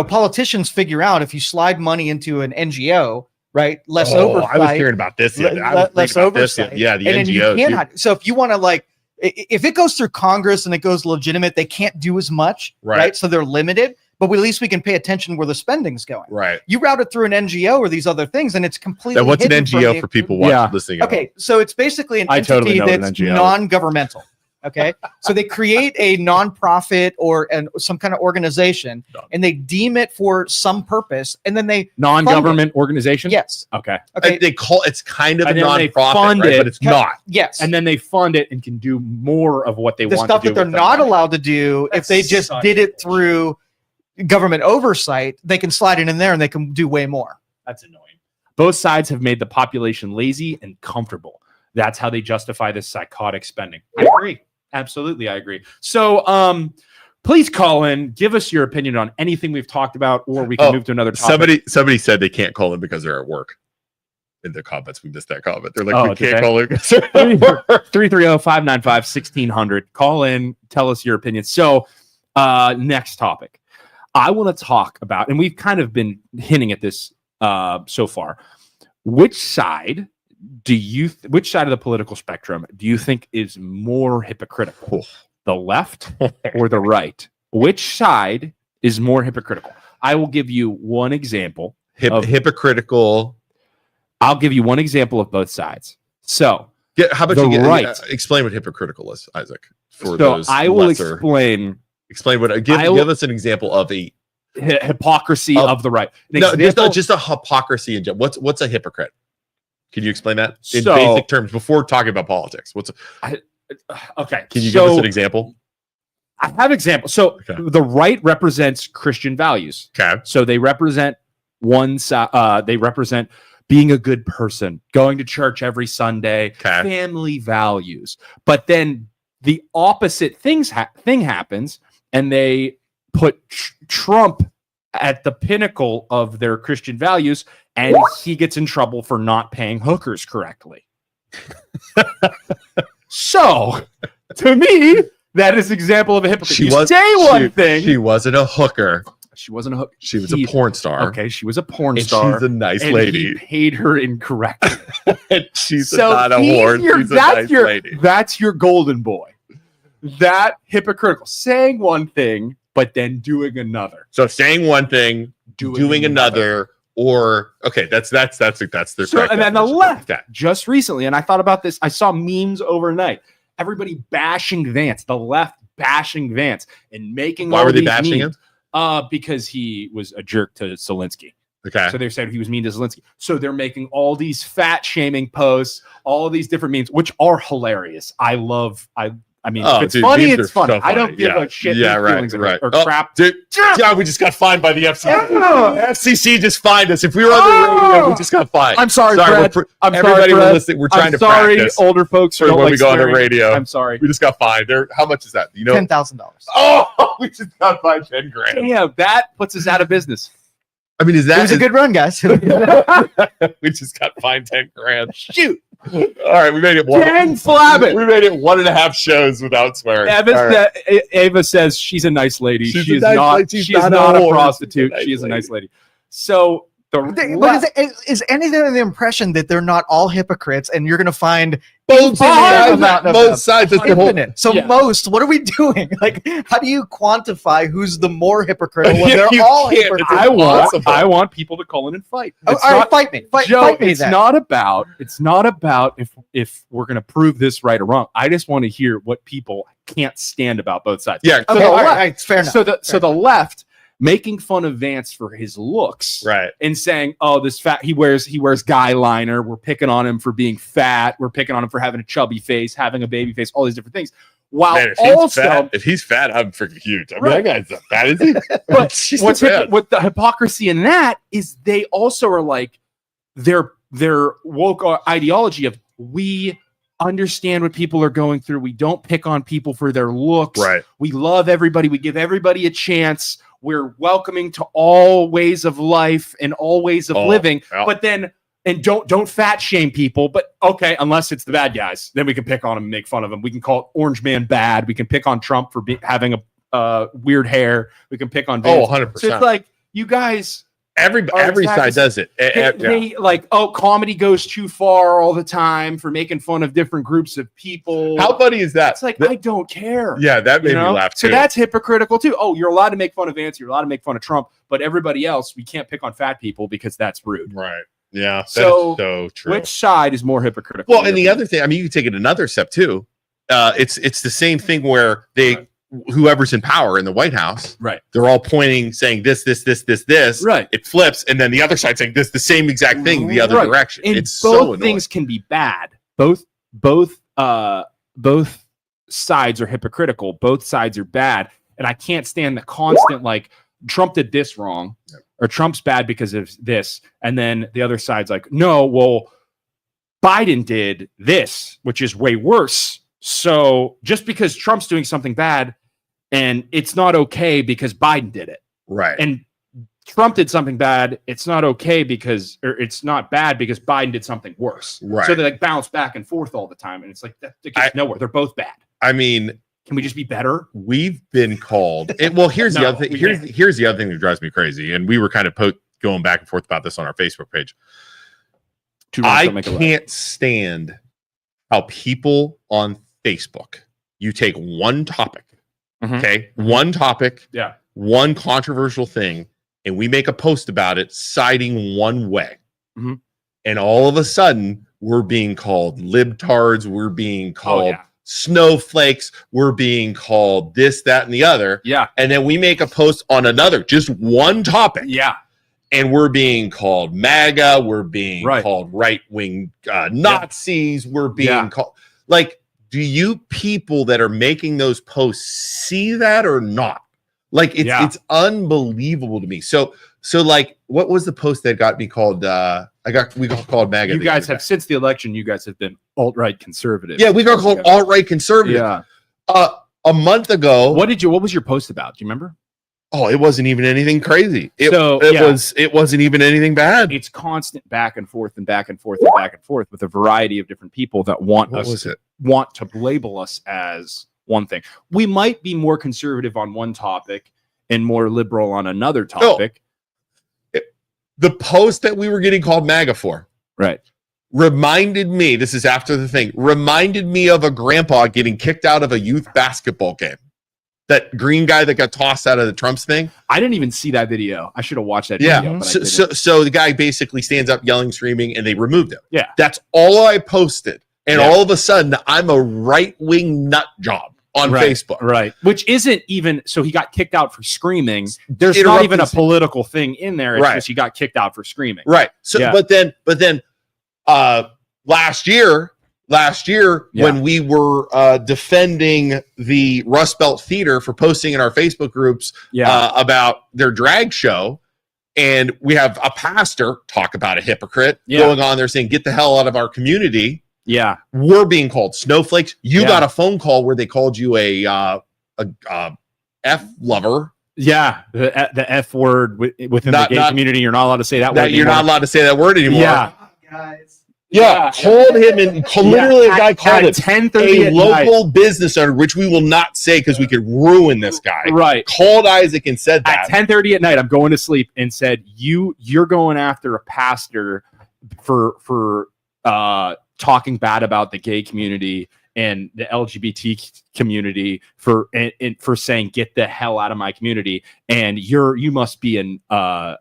politicians figure out if you slide money into an NGO, right? Less oversight. I was hearing about this. Less oversight. Yeah, the and NGOs. You can't, so if you want to if it goes through Congress and it goes legitimate, they can't do as much, right? So they're limited. But at least we can pay attention where the spending's going. Right. You route it through an NGO or these other things, and it's completely. Now, what's an NGO for people listening? Okay, so it's basically an entity that's non-governmental. Okay, so they create a nonprofit or some kind of organization, and they deem it for some purpose, and then they non-government organization. Yes. Okay. And they call it's kind of a nonprofit, right? But it's not. Yes. And then they fund it and can do more of what they want to do. The stuff that they're not allowed to do if they just did it through government oversight, they can slide it in there and they can do way more. That's annoying. Both sides have made the population lazy and comfortable. That's how they justify this psychotic spending. I agree. Absolutely, I agree. So, please call in, give us your opinion on anything we've talked about, or we can move to another topic. Somebody said they can't call in because they're at work. In the comments, we missed that comment. They're like, we can't call in. 330-595-1600. Call in, tell us your opinion. So, next topic. I want to talk about, and we've kind of been hinting at this so far. Which side of the political spectrum do you think is more hypocritical? The left or the right? Which side is more hypocritical? I will give you one example. Hypocritical. I'll give you one example of both sides. So, how about explain what hypocritical is, Isaac? I will explain. Explain what. Give us an example of a hypocrisy of the right. Just a hypocrisy in general. What's a hypocrite? Can you explain that in basic terms before talking about politics? Okay. Can you give us an example? I have examples. So the right represents Christian values. Okay. So they represent one side. They represent being a good person, going to church every Sunday, family values. But then the opposite thing happens, and they put Trump at the pinnacle of their Christian values, and he gets in trouble for not paying hookers correctly. So, to me, that is an example of a hypocrite. She wasn't a hooker. She wasn't a hooker. She was a porn star. Okay, she was a porn star. She's a nice lady. He paid her incorrectly. She's not a whore. She's a nice lady. That's your golden boy. That hypocritical. Saying one thing, but then doing another. So saying one thing, doing another, or that's their. So, and then the left, just recently, and I thought about this. I saw memes overnight. Everybody bashing Vance, the left bashing Vance, and making. Why were they bashing him? Because he was a jerk to Zelensky. Okay. So they said he was mean to Zelensky. So they're making all these fat shaming posts, all these different memes, which are hilarious. I mean, if it's funny, it's funny. I don't give a shit. Yeah, right. Or crap. Dude, we just got fined by the FCC. FCC just fined us. If we were on the radio, we just got fined. I'm sorry, Brad. Everybody listening, we're trying to practice. Older folks when we go on the radio. I'm sorry. We just got fined. How much is that? $10,000. Oh, we just got fined $10,000. Damn, that puts us out of business. I mean, is It that was a good run, guys. we just got fined 10 grand. Shoot. All right, we made it one. Dang flabbit. We made it 1.5 shows without swearing. Ava says she's a nice lady. She's She a is nice not. lady. She's She is not not a a whore. prostitute. She's a nice She is a nice lady. lady. So Is anything of the impression that they're not all hypocrites, and you're going to find Both sides. amount of Both sides. That's the whole. infinite? So Yeah. most, what are we doing? Like, how do you quantify who's the more hypocritical when they're You all can't. hypocrites? It's I want people to call in and fight. Oh, It's all right, not- fight me. Joe, Fight me it's then. not about if we're gonna prove this right or wrong. I just want to hear what people can't stand about both sides. Yeah. Okay, the all left- right, it's fair enough. So the left making fun of Vance for his looks, Right. and saying, "Oh, this fat he wears guy liner. We're picking on him for being fat. We're picking on him for having a chubby face, having a baby face, all these different things." While Man, if he's also, fat, I'm freaking huge. I mean, Right. that guy's not bad, is he? but She's what's not bad. what the hypocrisy in that is they also are like their woke ideology of we understand what people are going through. We don't pick on people for their looks. Right. We love everybody. We give everybody a chance. We're welcoming to all ways of life and all ways of living. Yeah. But then, and don't fat shame people. But okay, unless it's the bad guys, then we can pick on them and make fun of them. We can call Orange Man bad. We can pick on Trump for having a weird hair. We can pick on Vance. 100%. So it's like you guys. Every exactly. side does it. They like, oh, comedy goes too far all the time for making fun of different groups of people. How funny is that? It's like, I don't care. Yeah, that made You me know? laugh So too. that's hypocritical too. Oh, you're allowed to make fun of Vance. You're allowed to make fun of Trump, but everybody else, we can't pick on fat people because that's rude. right. Yeah. That So, is so true. Which side is more hypocritical? Well, and the other thing, I mean, you can take it another step too. It's the same thing where whoever's in power in the White House, Right. they're all pointing, saying this. Right. It flips, and then the other side saying this, the same exact thing, the other Right. direction. And It's both so annoying. things can be bad. Both sides are hypocritical. Both sides are bad. And I can't stand the constant like Trump did this wrong or Trump's bad because of this. And then the other side's like, no, well, Biden did this, which is way worse. So just because Trump's doing something bad and it's not okay because Biden did it. Right. And Trump did something bad, it's not okay because, or it's not bad because Biden did something worse. Right. So they like bounce back and forth all the time. And it's like, that gets nowhere. They're both bad. I mean, Can we just be better? we've been called. Well, here's the No, other thing. we Here's the other thing that drives me crazy. And we were kind of going back and forth about this on our Facebook page. Two wrongs I don't make a right. can't stand how people on Facebook, you take one topic, Mhm. okay, one topic, Yeah. one controversial thing, and we make a post about it citing one way. Mhm. And all of a sudden, we're being called libtards, we're being called yeah. snowflakes, we're being called this, that, and the other. Yeah. And then we make a post on another, just one topic, Yeah. and we're being called MAGA, we're being Right. called right-wing Nazis, we're being Yeah. called like, do you people that are making those posts see that or not? Like Yeah. it's unbelievable to me. So like, what was the post that got me called? We got called MAGA. You the guys other have, day. since the election, you guys have been alt-right conservative. Yeah, we got called alt-right conservative. Yeah. A month ago. What was your post about? Do you remember? Oh, it wasn't even anything crazy. It Yeah. wasn't even anything bad. It's constant back and forth and back and forth and back and forth with a variety of different people that want What us was it? want to label us as one thing. We might be more conservative on one topic and more liberal on another topic. The post that we were getting called MAGA for Right. reminded me, this is after the thing, reminded me of a grandpa getting kicked out of a youth basketball game. That green guy that got tossed out of the Trump's thing. I didn't even see that video. I should have watched that Yeah. video. But I So, didn't. so the guy basically stands up yelling, screaming, and they removed him. Yeah. That's all I posted. And Yeah. all of a sudden, I'm a right-wing nut job on Right. Facebook. Right. Which isn't even, so he got kicked out for screaming. There's not Interrupting even a s- political thing in there. It's Right. just he got kicked out for screaming. Right. So, Yeah. but then, last year, Yeah. when we were defending the Rust Belt Theater for posting in our Facebook groups Yeah. about their drag show, and we have a pastor talk about a hypocrite Yeah. going on there saying, "Get the hell out of our community." Yeah. We're being called snowflakes. You Yeah. got a phone call where they called you a F lover. Yeah, the F word within the gay community. You're not allowed to say that word. You're not allowed to say that word anymore. Yeah. Guys. Yeah, called him and literally a guy called it 10:30 a local business owner, which we will not say because we could ruin this guy. Right. Called Isaac and said that. At 10:30 at night, I'm going to sleep and said, you're going after a pastor for talking bad about the gay community and the LGBT community for saying get the hell out of my community, and you must be an a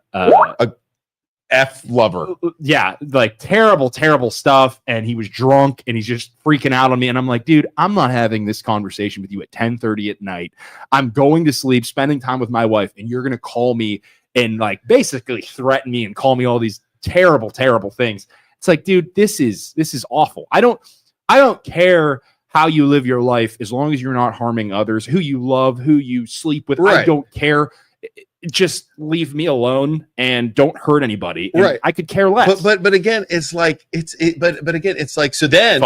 F lover. Yeah, like terrible stuff. And he was drunk and he's just freaking out on me. And I'm like, dude, I'm not having this conversation with you at 10:30 at night. I'm going to sleep, spending time with my wife, and you're gonna call me and like basically threaten me and call me all these terrible things. It's like, dude, this is awful. I don't care how you live your life as long as you're not harming others, who you love, who you sleep with. Right. I don't care. Just leave me alone and don't hurt anybody. And right. I could care less. But again, it's like but again, it's like so then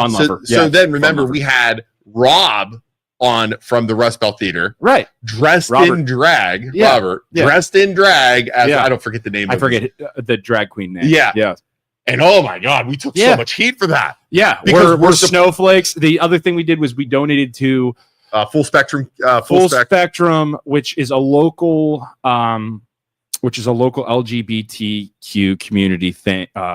remember we had Rob on from the Rust Belt Theater. Right. Dressed in drag. Yeah. Robert. Yeah. Dressed in drag as I don't forget the name I forget the drag queen name. Yeah. Yeah. And oh my God, we took so much heat for that. Yeah. Because we're snowflakes. The other thing we did was we donated to Full Spectrum, which is a local LGBTQ community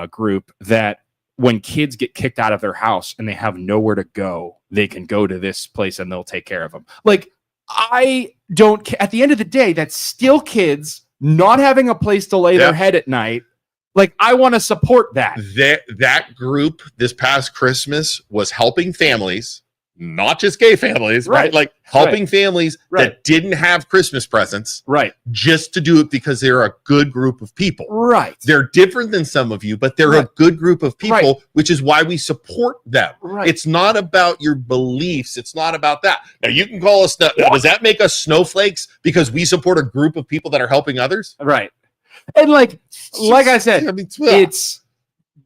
group that when kids get kicked out of their house and they have nowhere to go, they can go to this place and they'll take care of them. Like, I don't. At the end of the day, that's still kids not having a place to lay their head at night. Like, I want to support that. That group this past Christmas was helping families. Not just gay families, right? Like helping families that didn't have Christmas presents, right? Just to do it because they're a good group of people, right? They're different than some of you, but they're a good group of people, which is why we support them. Right. It's not about your beliefs. It's not about that. Now you can call us. Does that make us snowflakes because we support a group of people that are helping others? Right. And like I said, it's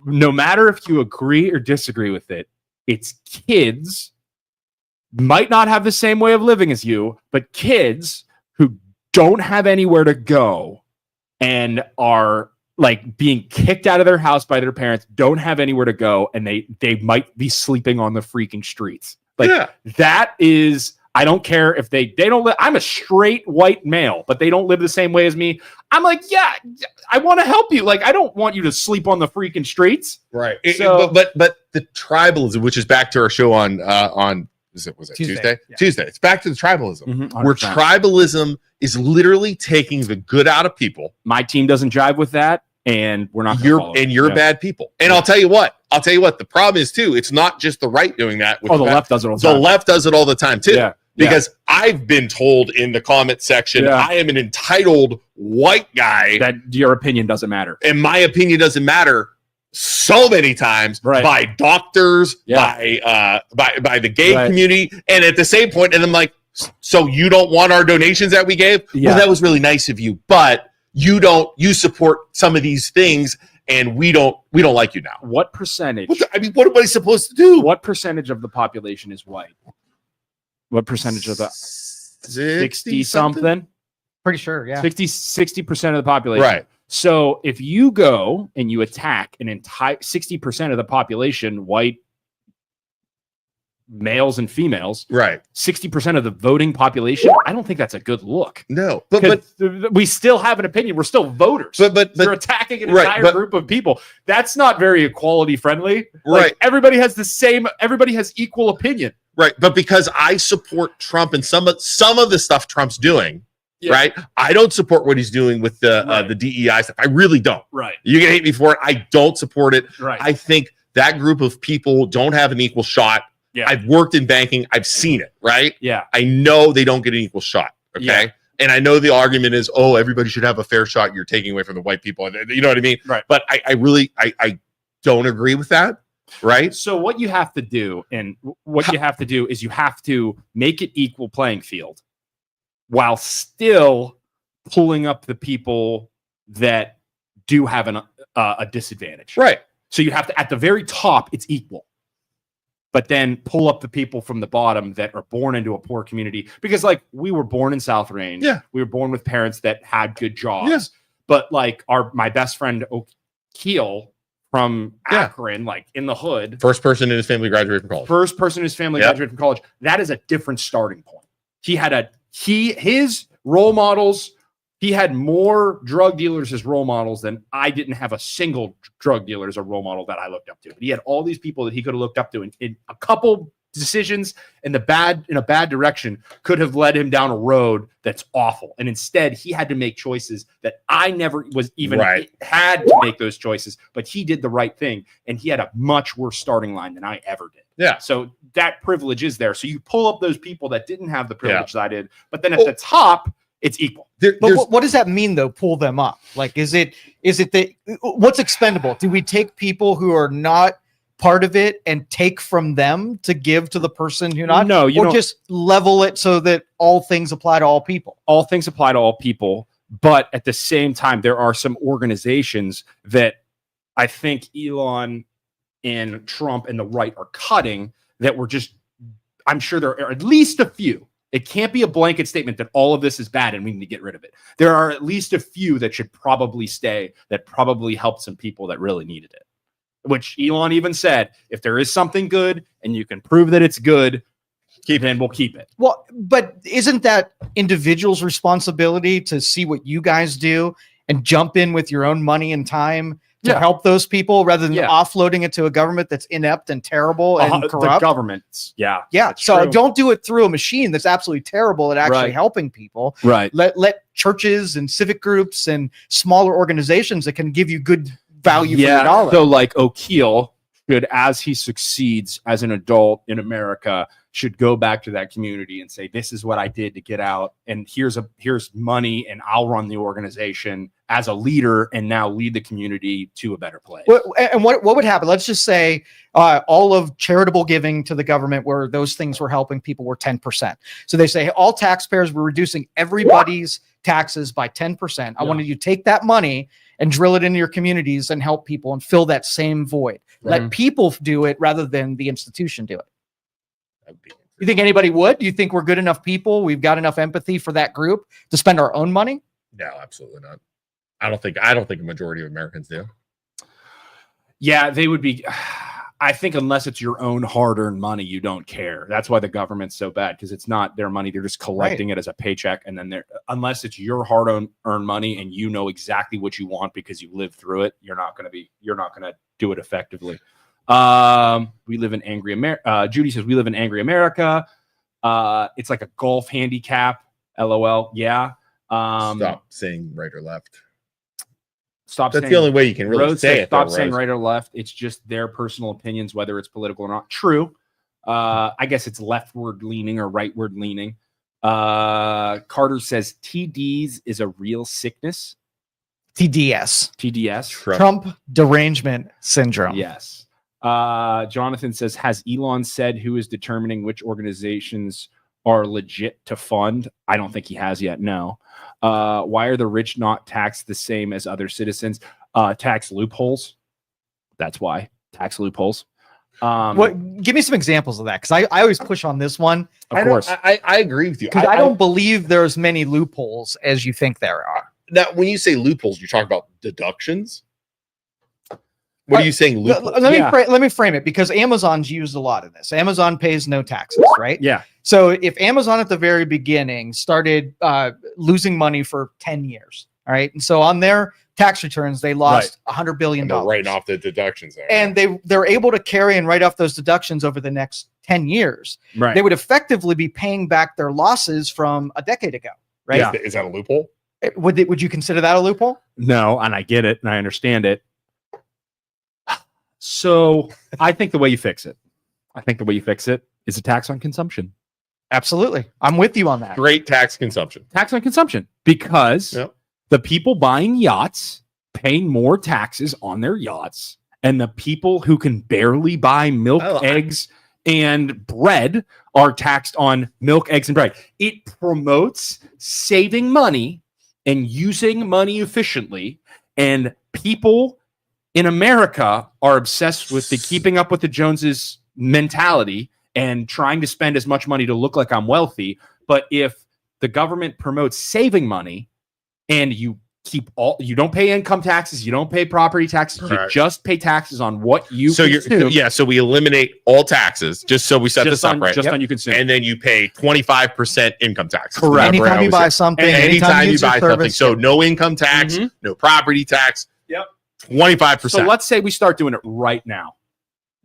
no matter if you agree or disagree with it, it's kids. Might not have the same way of living as you, but kids who don't have anywhere to go and are like being kicked out of their house by their parents, don't have anywhere to go, and they might be sleeping on the freaking streets. Like that is, I don't care if they don't live. I'm a straight white male, but they don't live the same way as me. I'm like, yeah, I want to help you. Like, I don't want you to sleep on the freaking streets. Right. So, but the tribalism, which is back to our show on was it Tuesday? Yeah. Tuesday. It's back to the tribalism, where tribalism is literally taking the good out of people. My team doesn't jive with that, and we're not. You're bad people. And I'll tell you what. The problem is too. It's not just the right doing that. The left does it all the time. The left does it all the time too. Yeah. Because I've been told in the comment section, I am an entitled white guy. That your opinion doesn't matter, and my opinion doesn't matter. So many times by doctors, by the gay community, and at the same point, and I'm like, so you don't want our donations that we gave? Well, that was really nice of you, but you support some of these things, and we don't like you now. What percentage? What am I supposed to do? What percentage of the population is white? What percentage of the 60 something? Pretty sure, yeah. 60% of the population. Right. So if you go and you attack an entire 60% of the population, white males and females, 60% of the voting population, I don't think that's a good look. No, but we still have an opinion. We're still voters. But you're attacking an entire group of people. That's not very equality friendly. Like, everybody has equal opinion. Right. But because I support Trump and some of the stuff Trump's doing. Yeah. Right. I don't support what he's doing with the DEI stuff. I really don't. Right. You can hate me for it. I don't support it. Right. I think that group of people don't have an equal shot. Yeah. I've worked in banking. I've seen it. Right. Yeah. I know they don't get an equal shot. Okay. Yeah. And I know the argument is, oh, everybody should have a fair shot. You're taking away from the white people. You know what I mean? Right. But I really don't agree with that. Right. So what you have to do is you have to make it equal playing field, while still pulling up the people that do have a disadvantage. Right. So you have to, at the very top, it's equal. but then pull up the people from the bottom that are born into a poor community. Because like we were born in South Range. Yeah. We were born with parents that had good jobs. Yeah. But like my best friend O'Keel from Akron, like in the hood. First person in his family graduated from college. First person in his family graduated from college. That is a different starting point. His role models, he had more drug dealers as role models than I didn't have a single drug dealer as a role model that I looked up to. But he had all these people that he could have looked up to, and in a couple decisions in a bad direction could have led him down a road that's awful. And instead, he had to make choices that I never was even had to make those choices. But he did the right thing, and he had a much worse starting line than I ever did. Yeah. So that privilege is there. So you pull up those people that didn't have the privilege that I did, but then at the top, it's equal. But what does that mean, though? Pull them up? Like, is it what's expendable? Do we take people who are not part of it and take from them to give to the person who not? No, you don't just level it so that all things apply to all people. All things apply to all people, but at the same time, there are some organizations that I think Elon and Trump and the right are cutting that were just. I'm sure there are at least a few. It can't be a blanket statement that all of this is bad and we need to get rid of it. There are at least a few that should probably stay, that probably helped some people that really needed it. Which Elon even said, if there is something good and you can prove that it's good, then we'll keep it. Well, but isn't that individuals' responsibility to see what you guys do and jump in with your own money and time to help those people rather than offloading it to a government that's inept and terrible and corrupt? The governments, yeah. So don't do it through a machine that's absolutely terrible at actually helping people. Right. Let churches and civic groups and smaller organizations that can give you good value for your dollar. So like O'Keel should, as he succeeds as an adult in America, should go back to that community and say, this is what I did to get out, and here's money, and I'll run the organization as a leader and now lead the community to a better place. And what would happen? Let's just say all of charitable giving to the government where those things were helping people were 10%. So they say, hey, all taxpayers were reducing everybody's taxes by 10%. I wanted you to take that money and drill it into your communities and help people and fill that same void. Let people do it rather than the institution do it. You think anybody would? Do you think we're good enough people? We've got enough empathy for that group to spend our own money? No, absolutely not. I don't think a majority of Americans do. Yeah, they would be. I think unless it's your own hard-earned money, you don't care. That's why the government's so bad, because it's not their money. They're just collecting it as a paycheck. And then unless it's your hard-earned money and you know exactly what you want because you lived through it, you're not going to do it effectively. We live in angry America. Judy says we live in angry America. It's like a golf handicap. LOL. Yeah. Stop saying right or left. That's the only way you can really say it. Stop saying right or left. It's just their personal opinions, whether it's political or not. True. I guess it's leftward leaning or rightward leaning. Carter says TDs is a real sickness. TDS. Trump derangement syndrome. Yes. Jonathan says, has Elon said who is determining which organizations are legit to fund? I don't think he has yet. No. Why are the rich not taxed the same as other citizens? Tax loopholes. That's why. Tax loopholes. Give me some examples of that, because I always push on this one. Of course. I agree with you. Because I don't believe there's many loopholes as you think there are. Now, when you say loopholes, you're talking about deductions? What are you saying? Let me frame it, because Amazon's used a lot in this. Amazon pays no taxes, right? Yeah. So if Amazon at the very beginning started losing money for 10 years, all right, and so on their tax returns, they lost $100 billion. Writing off the deductions there. And they're able to carry and write off those deductions over the next 10 years. Right. They would effectively be paying back their losses from a decade ago, right? Yeah. Is that a loophole? Would you consider that a loophole? No, and I get it, and I understand it. So I think the way you fix it is a tax on consumption. Absolutely. I'm with you on that. Great tax consumption. Tax on consumption, because the people buying yachts pay more taxes on their yachts, and the people who can barely buy milk, eggs, and bread are taxed on milk, eggs, and bread. It promotes saving money and using money efficiently, and people in America are obsessed with the keeping up with the Joneses mentality and trying to spend as much money to look like I'm wealthy. But if the government promotes saving money and you don't pay income taxes, you don't pay property taxes, you just pay taxes on what you consume. So we eliminate all taxes just so we set this up right. Just on you consume. And then you pay 25% income tax. Correct. Anytime you buy something, anytime you buy something. service, So no income tax, no property tax. Yep. 25%. So let's say we start doing it right now.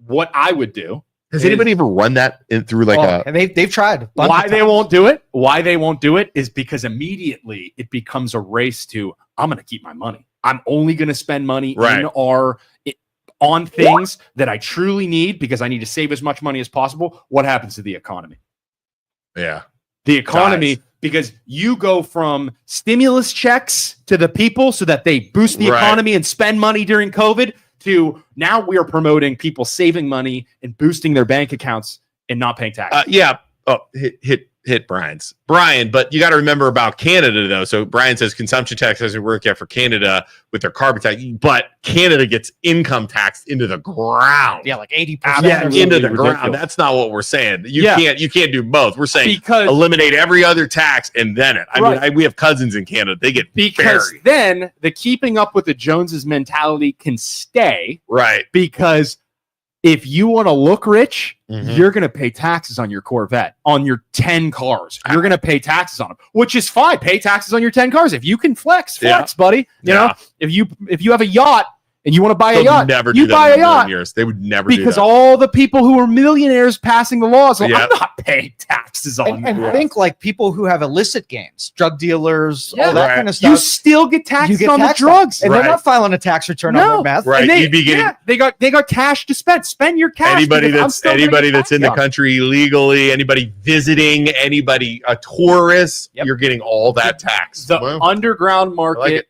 What I would do. Has anybody ever run that through they've tried. Why they won't do it? Why they won't do it is because immediately it becomes a race to, I'm going to keep my money. I'm only going to spend money on things that I truly need because I need to save as much money as possible. What happens to the economy? Yeah. The economy, because you go from stimulus checks to the people so that they boost the economy and spend money during COVID to now we are promoting people saving money and boosting their bank accounts and not paying taxes. Hit Brian, but you got to remember about Canada though. So Brian says consumption tax doesn't work yet for Canada with their carbon tax, but Canada gets income taxed into the ground. Yeah, like 80%. Yeah, into the ridiculous. ground. That's not what we're saying. You can't do both. We're saying because eliminate every other tax and then it. I mean, we have cousins in Canada. They get buried. Then the keeping up with the Joneses mentality can stay. Right. Because if you want to look rich, you're going to pay taxes on your Corvette, on your 10 cars. You're going to pay taxes on them, which is fine. Pay taxes on your 10 cars. If you can flex, buddy. You know, if you have a yacht and you want to buy a yacht, you buy a yacht. They would never because do that. all the people who are millionaires passing the laws, I'm not paying taxes on them. And think like people who have illicit gains, drug dealers, all that kind of stuff. You still get taxed on the drugs. And they're not filing a tax return on their meth. Right. And You'd be getting, they got cash to spend. Spend your cash. Anybody that's in the country illegally, anybody visiting, anybody, a tourist, you're getting all that tax. The underground market.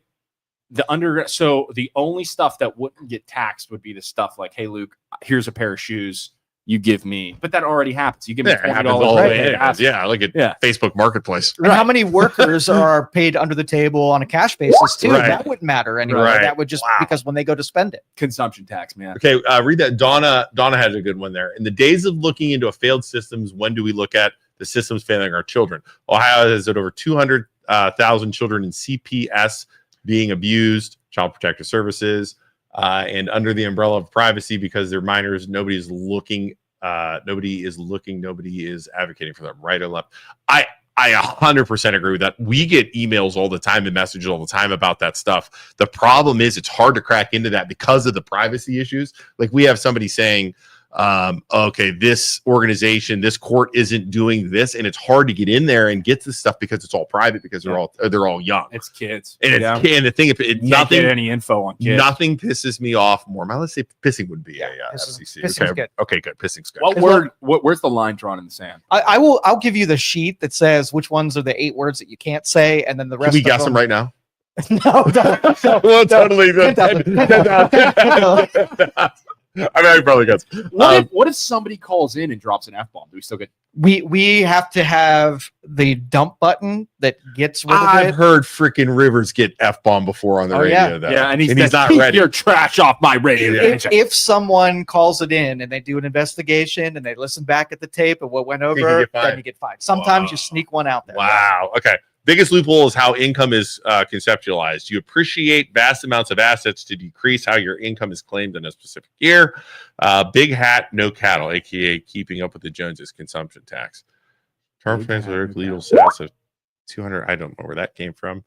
So the only stuff that wouldn't get taxed would be the stuff like, hey, Luke, here's a pair of shoes you give me. But that already happens. You give me $20. Yeah, like at Facebook Marketplace. And how many workers are paid under the table on a cash basis too? That wouldn't matter anyway. That would just because when they go to spend it. Consumption tax, man. Okay, read that. Donna had a good one there. In the days of looking into a failed systems, when do we look at the systems failing our children? Ohio has over 200,000 children in CPS being abused, Child Protective Services, and under the umbrella of privacy because they're minors. Nobody is looking. Nobody is advocating for them, right or left. I 100% agree with that. We get emails all the time and messages all the time about that stuff. The problem is it's hard to crack into that because of the privacy issues. Like we have somebody saying, okay, this organization, this court isn't doing this, and it's hard to get in there and get this stuff because it's all private because they're all young. It's kids, and the thing, nothing, get any info on kids. Nothing pisses me off more. Let's say pissing would be FCC. Pissing's good. Okay, good. Pissing's good. Where's the line drawn in the sand? I'll give you the sheet that says which ones are the 8 words that you can't say, and then the rest. Can we guess them right now? No, well, totally. I mean, I probably guess. What if somebody calls in and drops an F-bomb? Do we still get? We have to have the dump button that gets rid of it. I've heard freaking Rivers get F-bomb before on the radio. Though. Yeah, and he's not ready. You're trash off my radio. If someone calls it in and they do an investigation and they listen back at the tape of what went over, then you get fined. Sometimes you sneak one out there. Wow. Okay. Biggest loophole is how income is conceptualized. You appreciate vast amounts of assets to decrease how your income is claimed in a specific year. Big hat, no cattle, aka keeping up with the Joneses consumption tax. Term plans with legal status of 200. I don't know where that came from.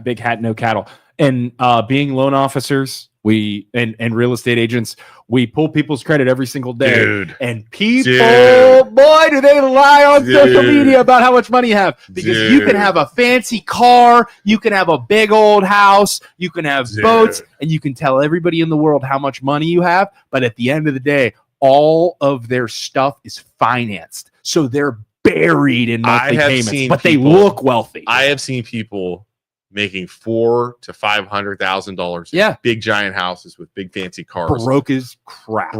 Big hat, no cattle. And being loan officers, we and real estate agents, we pull people's credit every single day. Dude. And people, boy, do they lie on social media about how much money you have. Because you can have a fancy car, you can have a big old house, you can have boats, and you can tell everybody in the world how much money you have. But at the end of the day, all of their stuff is financed. So they're buried in monthly payments, but they look wealthy. I have seen people making $400,000 to $500,000 in big giant houses with big fancy cars, broke as crap,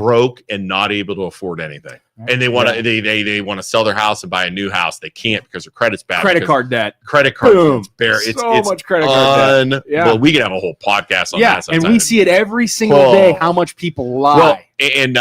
and not able to afford anything. And they want to they want to sell their house and buy a new house. They can't because their credit's bad. Credit card debt. It's bare. It's much credit card debt. Well, we can have a whole podcast on that sometime. And we see it every single day how much people lie. Well, and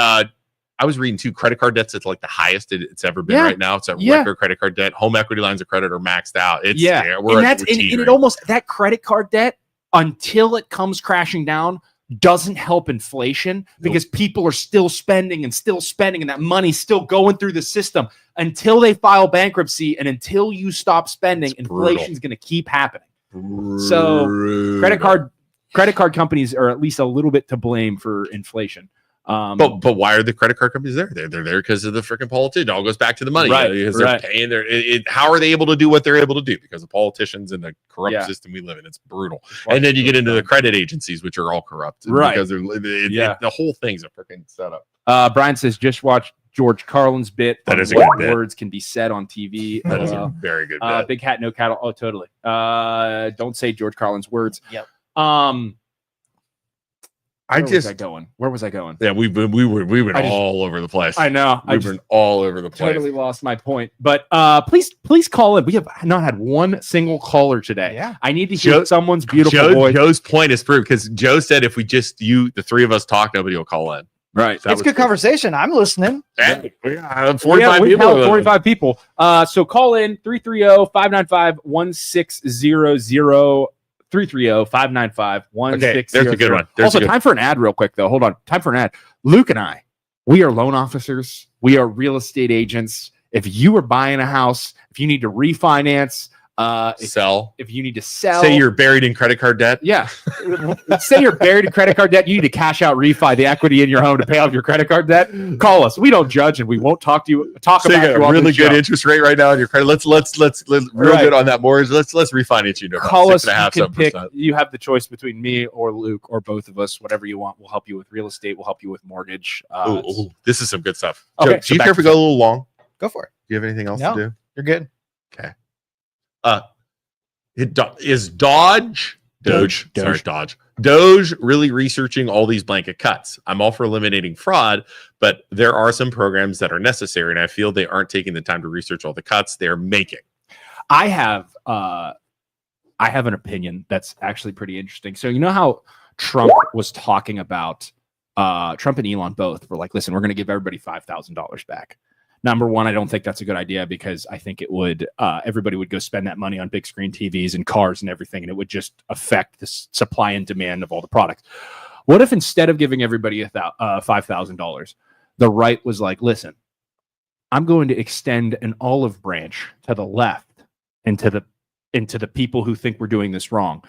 I was reading too, credit card debt's at like the highest it's ever been Yeah. right now. It's a Yeah. record credit card debt. Home equity lines of credit are maxed out. It's and it almost, that credit card debt, until it comes crashing down, doesn't help inflation because people are still spending, and that money's still going through the system until they file bankruptcy, and until you stop spending, inflation's going to keep happening. So credit card companies are at least a little bit to blame for inflation. But why are the credit card companies there? They're there because of the freaking politician. It all goes back to the money, right? Because they're paying how are they able to do what they're able to do? Because of politicians and the corrupt system we live in. It's brutal. And then you get into the credit agencies, which are all corrupt, right? Because the whole thing's a freaking setup. Brian says, just watch George Carlin's bit. That is a what good words can be said on TV. That is a very good bit. Big hat, no cattle. Oh, totally. Don't say George Carlin's words. Yep. Where was I going? Yeah, we went all over the place. I know. We've been all over the place. Totally lost my point. But please call in. We have not had one single caller today. Yeah. I need to hear someone's beautiful voice. Joe's point is proved because Joe said if we just the three of us talk, nobody will call in. Right. It's good conversation. I'm listening. Hey, 45 people. 45 people. So call in 330-595-1600. 330-595-1600. Okay, there's a good one. Time for an ad real quick, though. Hold on. Time for an ad. Luke and I, we are loan officers. We are real estate agents. If you are buying a house, if you need to refinance, if you need to sell, say you're buried in credit card debt. Yeah. Say you're buried in credit card debt. You need to cash out, refi the equity in your home to pay off your credit card debt. Call us. We don't judge, and we won't talk about you got a really good interest rate right now on your credit. Let's real good on that mortgage. Let's refinance you. Call us. You have the choice between me or Luke or both of us. Whatever you want. We'll help you with real estate. We'll help you with mortgage. This is some good stuff. Okay, do you care if we go a little long? Go for it. Do you have anything else to do? You're good. Okay. Is Doge really researching all these blanket cuts? I'm all for eliminating fraud, but there are some programs that are necessary, and I feel they aren't taking the time to research all the cuts they're making. I have an opinion that's actually pretty interesting. So you know how Trump was talking about Trump and Elon both were like, listen, we're going to give everybody $5,000 back. Number one, I don't think that's a good idea because I think it would everybody would go spend that money on big screen TVs and cars and everything, and it would just affect the supply and demand of all the products. What if instead of giving everybody $5,000, the right was like, listen, I'm going to extend an olive branch to the left and into the people who think we're doing this wrong.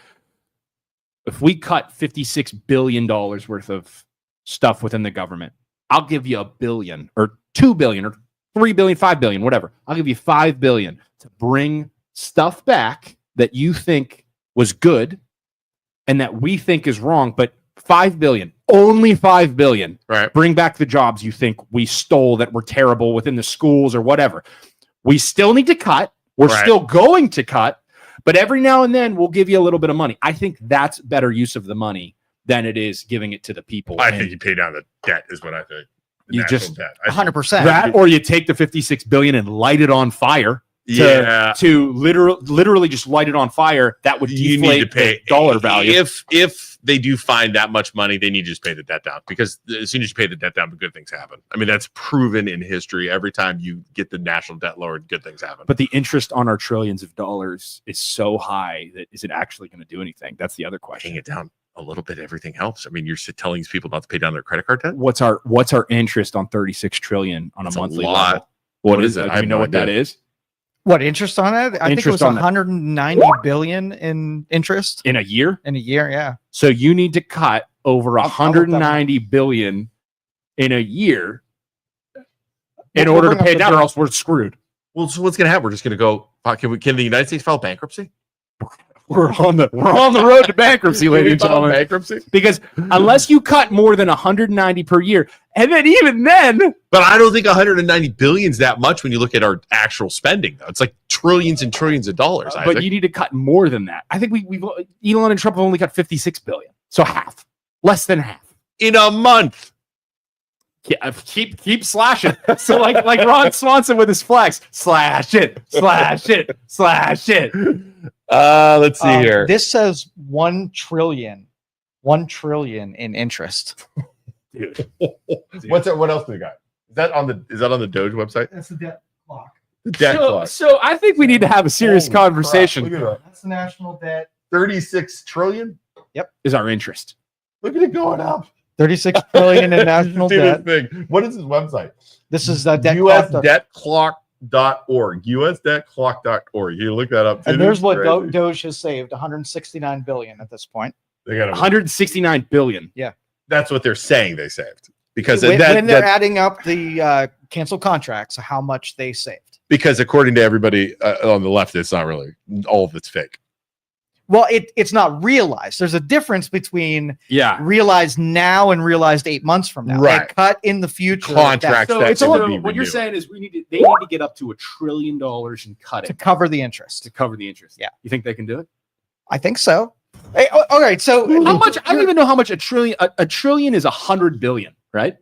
If we cut $56 billion worth of stuff within the government, I'll give you $1 billion or $2 billion or $3 billion, $5 billion, whatever. I'll give you $5 billion to bring stuff back that you think was good and that we think is wrong, but $5 billion, only $5 billion. Right. Bring back the jobs you think we stole that were terrible within the schools or whatever. We still need to cut. We're still going to cut, but every now and then we'll give you a little bit of money. I think that's better use of the money than it is giving it to the people. I think you pay down the debt is what I think. You just debt. 100%. That, or you take the $56 billion and light it on fire. To literally just light it on fire. That would deflate the dollar value. If they do find that much money, they need to just pay the debt down, because as soon as you pay the debt down, good things happen. I mean, that's proven in history. Every time you get the national debt lowered, good things happen. But the interest on our trillions of dollars is so high that is it actually going to do anything? That's the other question. Paying it down a little bit, everything helps. I mean, you're telling these people not to pay down their credit card debt. What's our interest on 36 trillion on a monthly level? What is it? Do you know what that is? What interest on it? I think it was 190 billion in interest in a year. In a year, yeah. So you need to cut over 190 billion in a year in order to pay it down, or else we're screwed. Well, so what's going to happen? We're just going to go. Can the United States file bankruptcy? We're on the road to bankruptcy, ladies and gentlemen. Bankruptcy, because unless you cut more than 190 per year, and then even then, but I don't think 190 billion is that much when you look at our actual spending. Though it's like trillions and trillions of dollars. But you need to cut more than that. I think we've Elon and Trump have only cut 56 billion, so half, less than half in a month. Yeah, keep slashing. So like Ron Swanson with his flex, slash it. Let's see here. This says 1 trillion in interest. Dude. What else do we got? that on the Doge website? That's the debt clock. The debt clock. So I think we need to have a serious Holy crap, conversation. look at that. That's the national debt. 36 trillion. Is our interest. Look at it going up. 36 trillion in national debt. Thing. What is his website? This is the debt USDebtClock.org. USDebtClock.org. You look that up. And there's what Doge has saved: 169 billion at this point. They got 169 billion. That's what they're saying they saved because When they're adding up the canceled contracts, how much they saved. Because according to everybody on the left, it's not really all of it's fake. Well, it's not realized. There's a difference between realized now and realized 8 months from now. Right. They cut in the future Contracts. So that it's would all, be what you're renewed. saying is they need to get up to $1 trillion and cut to it cover the interest. to cover the interest. Yeah. You think they can do it? I think so. Hey, all right. So How much? I don't even know how much a trillion. A trillion is 100 billion, right?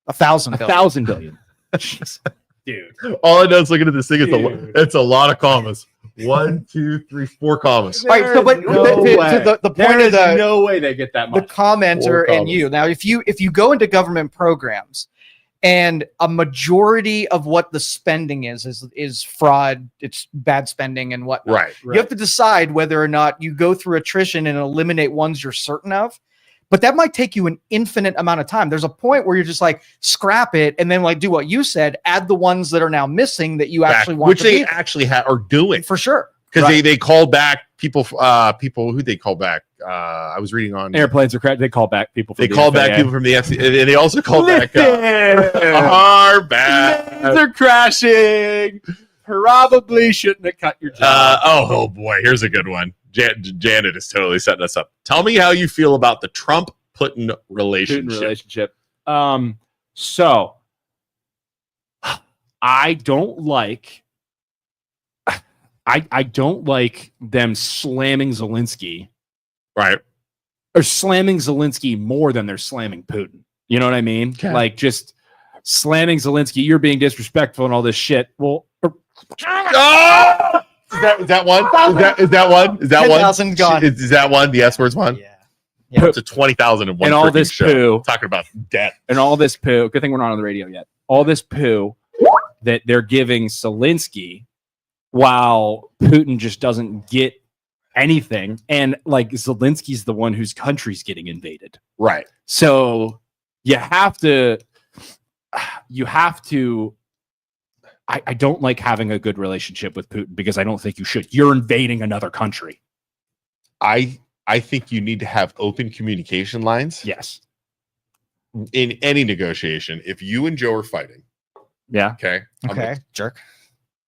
1,000 billion. 1,000 billion. Jeez. Dude. All I know is looking at this thing. Dude. It's a lot of commas. 1, 2, 3, 4 commas. All right, so but No way. the point of the no way they get that the much. commenter Four and you now, if you go into government programs, and a majority of what the spending is fraud, it's bad spending and whatnot. Right. You have to decide whether or not you go through attrition and eliminate ones you're certain of. But that might take you an infinite amount of time. There's a point where you're just like, scrap it, and then like do what you said, add the ones that are now missing that you actually want which to they be actually are doing for sure. because Right. they called back people who they called back. I was reading on Airplanes are they call back people. From They the called back FAA. people from the FC, and they also called back our bad. They're crashing. Probably shouldn't have cut your job. Oh boy, here's a good one. Janet is totally setting us up. Tell me how you feel about the Trump-Putin relationship. So I don't like them slamming Zelensky, Right. or slamming Zelensky more than they're slamming Putin. You know what I mean? Okay. Like just slamming Zelensky, you're being disrespectful and all this shit. Well, Oh! Is that one? Is that one? 10,000 gone. Is that one? The S words one? Yeah. It's a 20,000 in one. and all freaking this show. poo, Talking about debt. and all this poo. Good thing we're not on the radio yet. All this poo that they're giving Zelensky, while Putin just doesn't get anything, and like Zelensky's the one whose country's getting invaded. Right. So you have to. I don't like having a good relationship with Putin because I don't think you should. You're invading another country. I think you need to have open communication lines Yes. in any negotiation. If you and Joe are fighting, Yeah. okay? Okay, jerk.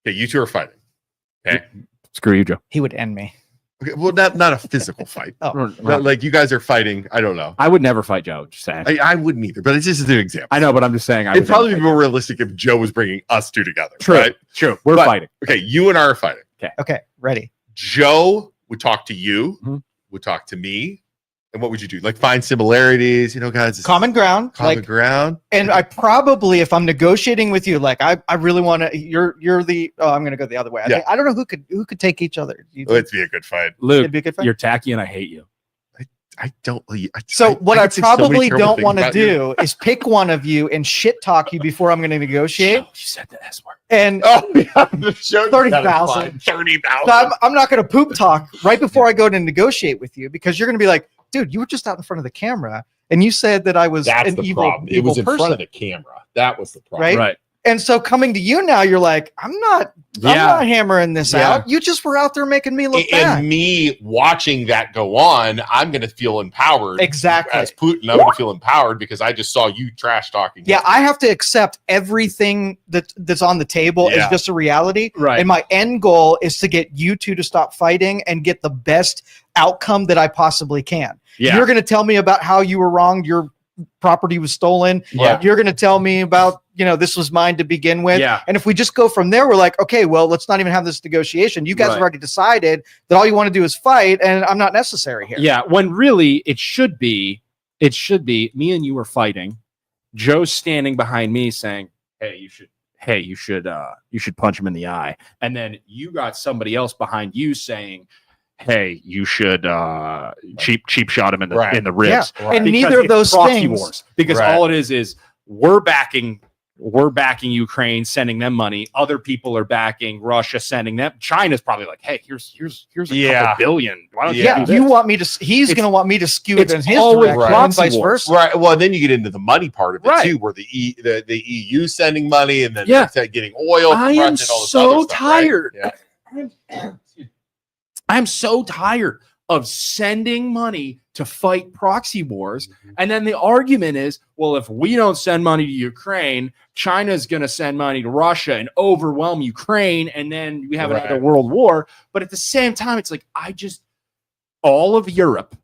Okay, you two are fighting. Okay. Screw you, Joe. He would end me. Okay, well, not a physical fight. But, like you guys are fighting. I don't know. I would never fight Joe. Just saying. I wouldn't either, but it's just an example. I know, but I'm just saying. It'd probably be more realistic if Joe was bringing us two together. True. Right? True. We're But- fighting. Okay, you and I are fighting. Okay, ready. Joe would talk to you, Mhm. would talk to me, and what would you do? Like find similarities, guys. It's Common ground. common Like, ground. and I probably, if I'm negotiating with you, like I really want to. You're the. Oh, I'm gonna go the other way. I don't know who could take each other. It'd be a good fight. Luke, It'd be a good fight. you're tacky and I hate you. I don't. So what I could say so many probably terrible don't things want to about you. do is pick one of you and shit talk you before I'm going to negotiate. You said the S word. And Oh, yeah, the show 30,000. 30,000. so I'm not going to poop talk right before I go to negotiate with you because you're going to be like, dude, you were just out in front of the camera and you said that I was That's an the evil, problem. It evil was in person. front of the camera. That was the problem. Right? Right. And so coming to you now, you're like, I'm not hammering this Yeah. out. You just were out there making me look bad. And me watching that go on, I'm going to feel empowered. Exactly. As Putin, I'm going to feel empowered because I just saw you trash talking. Yeah, I have to accept everything that's on the table is Yeah. just a reality. Right. And my end goal is to get you two to stop fighting and get the best outcome that I possibly can. Yeah. You're going to tell me about how you were wronged, your property was stolen. Yeah. You're going to tell me about, this was mine to begin with. Yeah. And if we just go from there, we're like, okay, well, let's not even have this negotiation. You guys Right. have already decided that all you want to do is fight and I'm not necessary here. Yeah. When really it should be me and you are fighting. Joe's standing behind me saying, you should punch him in the eye. And then you got somebody else behind you saying, hey, you should cheap shot him in the Right. in the ribs. Yeah. And Because neither of it's those proxy things. wars. Because Right. all it is we're backing we're backing Ukraine, sending them money. Other people are backing Russia, sending them. China's probably like, hey, here's a couple billion. Why don't Yeah, you do you this? want me to? He's going to want me to skew it in his always direction, and proxy vice wars. versa. Right. Well, then you get into the money part of it Right. too, where the EU sending money and then Yeah. they're getting oil. From I Russia am and all this so other stuff, right? tired. Yeah. I'm so tired of sending money to fight proxy wars. And then the argument is, well, if we don't send money to Ukraine, China's going to send money to Russia and overwhelm Ukraine. And then we have another world war. But at the same time, it's like, all of Europe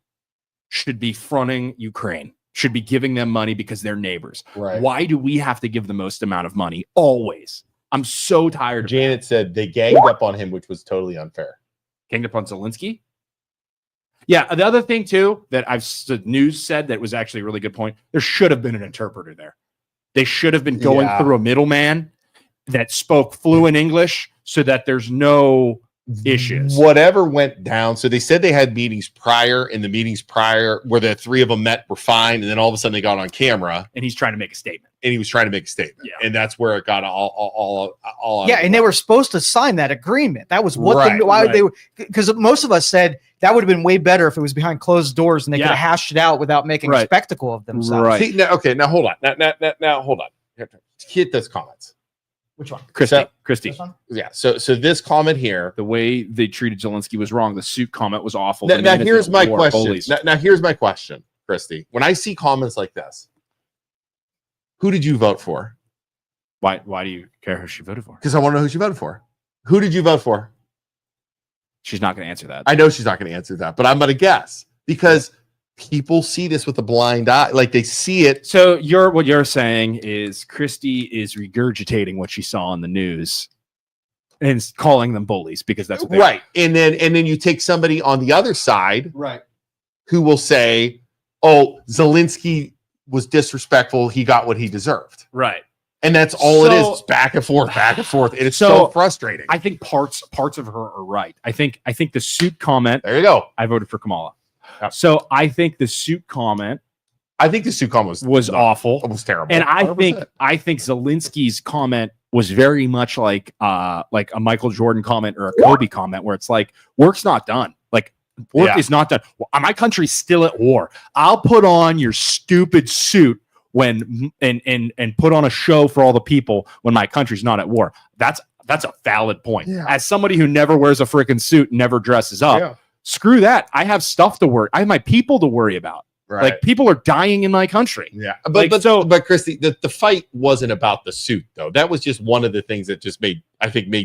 should be fronting Ukraine, should be giving them money because they're neighbors. Right. Why do we have to give the most amount of money? Always. I'm so tired of Janet said they ganged up on him, which was totally unfair. Ganged up on Zelensky. Yeah, the other thing too that the news said that was actually a really good point. There should have been an interpreter there. They should have been going through a middleman that spoke fluent English so that there's no issues. Whatever went down. So they said they had meetings prior, and the meetings prior where the three of them met were fine, and then all of a sudden they got on camera, and he's trying to make a statement. And he was trying to make a statement, and that's where it got all yeah, and they were supposed to sign that agreement. That was what they were, because most of us said that would have been way better if it was behind closed doors and they could have hashed it out without making a spectacle of themselves. Right. See, now hold on. Now hold on. Hit those comments. Which one? Christy. Yeah. So this comment here, the way they treated Zelensky was wrong. The suit comment was awful. Now here's my question. Now here's my question, Christy. When I see comments like this, who did you vote for? Why do you care who she voted for? Because I want to know who she voted for. Who did you vote for? She's not going to answer that. I know she's not going to answer that, but I'm going to guess because people see this with a blind eye. Like they see it. So what you're saying is Christy is regurgitating what she saw on the news and calling them bullies because that's what they are. And then you take somebody on the other side, who will say, "Oh, Zelensky was disrespectful. He got what he deserved." Right. And that's all it is. It's back and forth, back and forth. And it's so frustrating. I think parts of her are right. I think the suit comment. There you go. I voted for Kamala. Yep. So I think the suit comment. was awful. It was terrible. And I think Zelensky's comment was very much like a Michael Jordan comment or a Kobe comment, where it's like work's not done. Like work is not done. Well, my country's still at war. I'll put on your stupid suit when and put on a show for all the people when my country's not at war. That's a valid point. Yeah. As somebody who never wears a freaking suit, never dresses up, screw that. I have stuff to worry. I have my people to worry about. Right. Like people are dying in my country. Yeah, but Christy, the fight wasn't about the suit though. That was just one of the things that just made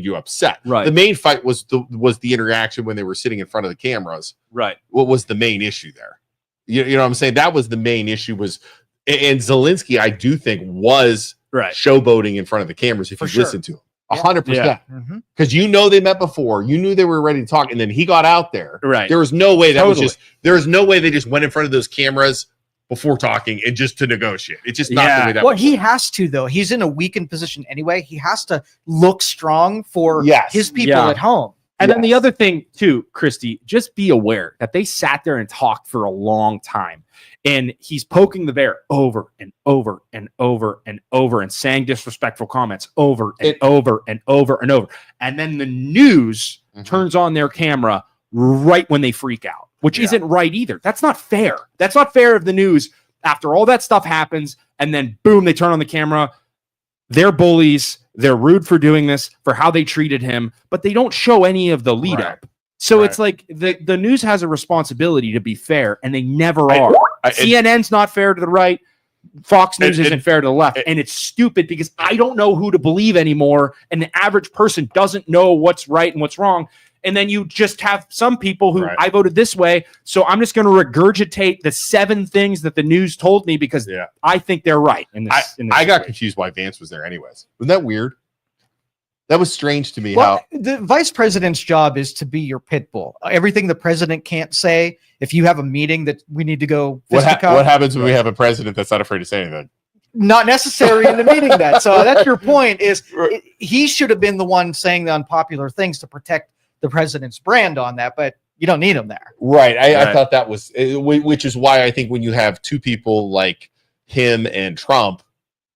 you upset. Right. The main fight was the interaction when they were sitting in front of the cameras. Right. What was the main issue there? You know what I'm saying? That was the main issue was. And Zelensky, I do think, was showboating in front of the cameras if you listen to him. 100%. Because they met before. You knew they were ready to talk. And then he got out there. Right. There was no way there was no way they just went in front of those cameras before talking and just to negotiate. It's just not the way that was. He has to, though. He's in a weakened position anyway. He has to look strong for his people at home. And then the other thing, too, Christy, just be aware that they sat there and talked for a long time. And he's poking the bear over and over and over and over and saying disrespectful comments over and over and over and over. And then the news turns on their camera right when they freak out, which isn't right either. That's not fair. That's not fair if the news, after all that stuff happens, and then boom, they turn on the camera. They're bullies. They're rude for doing this, for how they treated him, but they don't show any of the lead up. So it's like the news has a responsibility to be fair, and they never are. CNN's not fair to the right. Fox News isn't fair to the left. And it's stupid because I don't know who to believe anymore. And the average person doesn't know what's right and what's wrong. And then you just have some people who I voted this way. So I'm just going to regurgitate the 7 things that the news told me because I think they're right. I got confused why Vance was there anyways. Wasn't that weird? That was strange to me. Well, the vice president's job is to be your pit bull. Everything the president can't say. If you have a meeting that we need to go, what happens when we have a president that's not afraid to say anything? Not necessary in the meeting. That so that's your point. Is he should have been the one saying the unpopular things to protect the president's brand on that, but you don't need him there. Right. I thought that was, which is why I think when you have two people like him and Trump,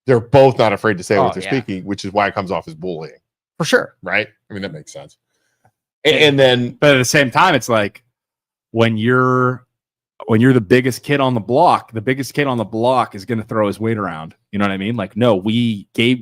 they're both not afraid to say what they're yeah. speaking, which is why it comes off as bullying, For sure. right? I mean, that makes sense. And then, but at the same time, it's like when you're the biggest kid on the block is going to throw his weight around. You know what I mean? Like, no, we gave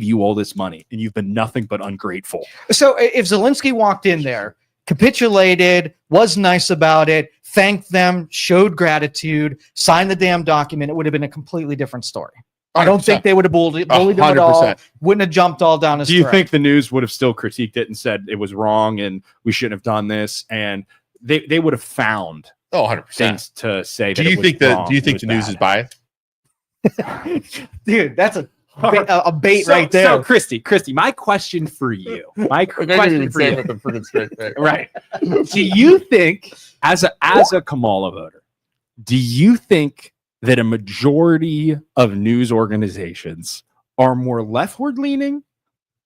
you all this money and you've been nothing but ungrateful. So if Zelensky walked in there, capitulated, was nice about it, thanked them, showed gratitude, signed the damn document, it would have been a completely different story. I don't think they would have bullied him at all. Wouldn't have jumped all down his throat. Do you throat. think the news would have still critiqued it and said it was wrong and we shouldn't have done this? And they would have found 100% things to say. Do you think the news is biased? Dude, that's a bait right there. So Christy, my question for you, right? Do you think, as a Kamala voter, do you think that a majority of news organizations are more leftward leaning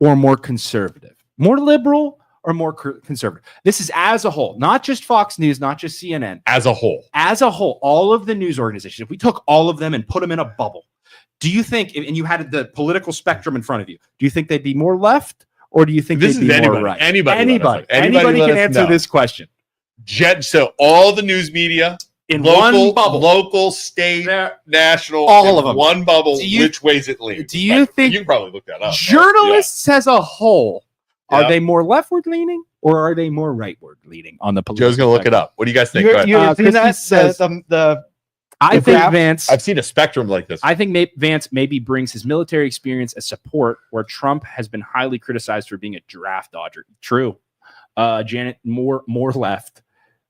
or more conservative, more liberal or more conservative? This is as a whole, not just Fox News, not just CNN. As a whole, all of the news organizations. If we took all of them and put them in a bubble, do you think, and you had the political spectrum in front of you, do you think they'd be more left or do you think they'd be more right? Anybody can answer this question. So all the news media in local, one bubble, local, state, national, all of them, one bubble. Which ways it leans? Do you think you can probably look that up? Journalists as a whole, are they more leftward leaning or are they more rightward leaning on the political? Joe's gonna look it up. What do you guys think? I think Vance. I've seen a spectrum like this. I think Vance maybe brings his military experience as support, where Trump has been highly criticized for being a draft dodger. True. Janet, more left.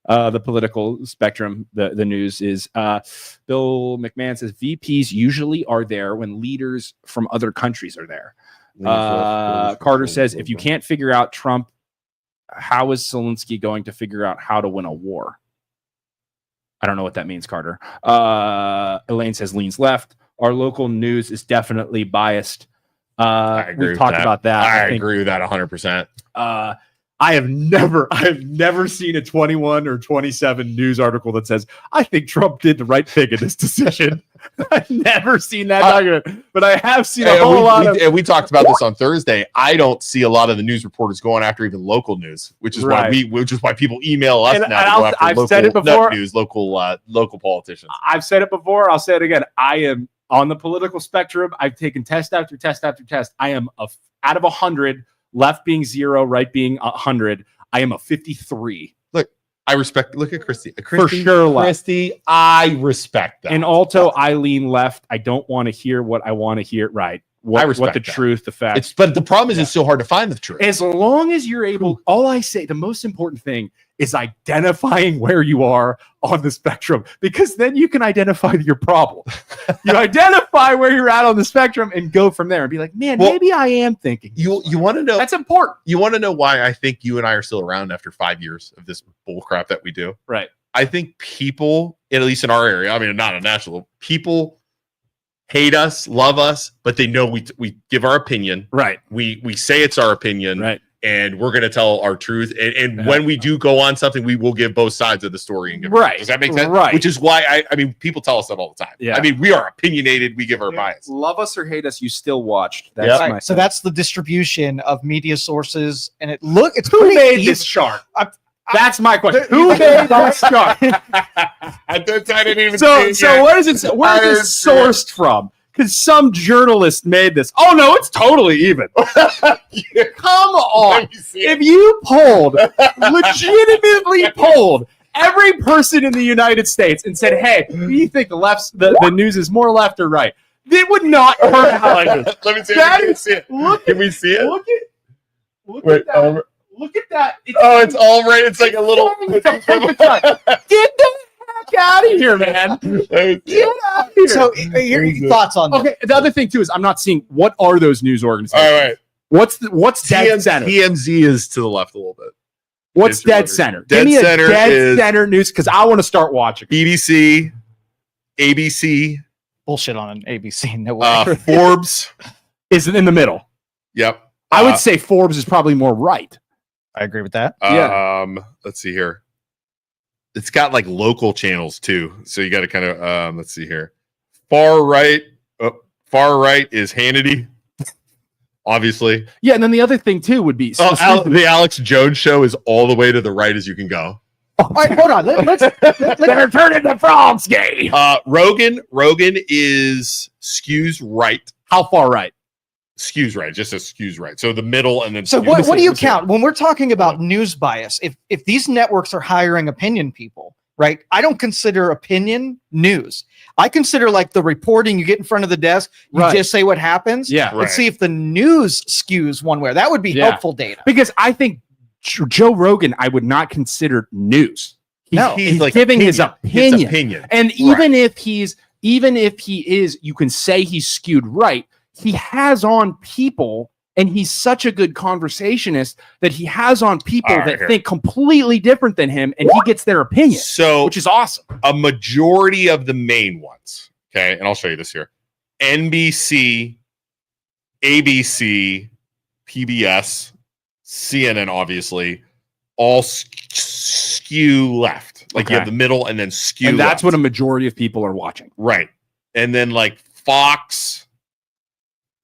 The political spectrum, the news is Bill McMahon says VPs usually are there when leaders from other countries are there. Carter says if you can't figure out Trump, how is Zelensky going to figure out how to win a war? I don't know what that means, Carter. Elaine says leans left. Our local news is definitely biased. We've talked about that. I agree with that 100%. I have never seen a 21 or 27 news article that says, I think Trump did the right thing in this decision. I've never seen that document, but I have seen a whole lot of... And we talked about this on Thursday. I don't see a lot of the news reporters going after even local news, which is why people email us now to go after I've local said it before. News, local politicians. I've said it before. I'll say it again. I am on the political spectrum. I've taken test after test after test. I am out of 100, left being 0, right being 100. I am a 53. I respect. Look at Christy. For sure, Christy. I respect that. And also, I lean left. I don't want to hear what I want to hear. Right. What the truth, the facts. But the problem is, it's so hard to find the truth. As long as you're able, all I say, the most important thing is identifying where you are on the spectrum, because then you can identify your problem. You identify where you're at on the spectrum and go from there and be like, man, maybe I am thinking. You want to know? That's important. You want to know why I think you and I are still around after 5 years of this bull crap that we do? Right. I think people, at least in our area, I mean, not a national, people hate us, love us, but they know we give our opinion. Right. We say it's our opinion. Right. And we're going to tell our truth. And when we do go on something, we will give both sides of the story. And give Does that make sense? Right. Which is why I mean, people tell us that all the time. Yeah. I mean, we are opinionated. We give our bias. Love us or hate us, you still watched. That's my so that's the distribution of media sources. And it's who pretty made this chart? That's my question. Who made this chart? I didn't even so where is it? Where is it sourced from? Because some journalist made this. Oh no, it's totally even. Come on. If you legitimately polled every person in the United States and said, hey, do you think the news is more left or right? It would not hurt how I do. Let me see. Can we see it? Can we see it? Look at that. Look at that. It's all right. It's like a little. Get the heck out of here, man. Get out of here. So here are your thoughts on that. Okay, the other thing too is I'm not seeing what are those news organizations. All right. What's dead center? TMZ is to the left a little bit. What's dead center? Give me a dead center news because I want to start watching. BBC, ABC. Bullshit on an ABC. No way. Forbes is in the middle. Yep. I would say Forbes is probably more right. I agree with that. Let's see here. It's got like local channels too, so you got to kind of let's see here. Far Far right is Hannity, obviously. Yeah, and then the other thing too would be The Alex Jones show is all the way to the right as you can go. All right, hold on. Let's They're turning the frogs gay. Rogan is skews right. How far right? Skews right, just a skews right. So the middle and then. So what do you count when we're talking about news bias? If these networks are hiring opinion people, right? I don't consider opinion news. I consider like the reporting you get in front of the desk. You just say what happens. Yeah. Let's see if the news skews one way. That would be helpful data. Because I think Joe Rogan, I would not consider news. He's like giving his opinion. And even if he is, you can say he's skewed right. He has on people, and he's such a good conversationist that he has on people think completely different than him, and he gets their opinion. So, which is awesome. A majority of the main ones, okay, and I'll show you this here: NBC, ABC, PBS, CNN, obviously, all skew left. Like you have the middle, and then skew. And that's left. what a majority of people are watching, right? And then like Fox.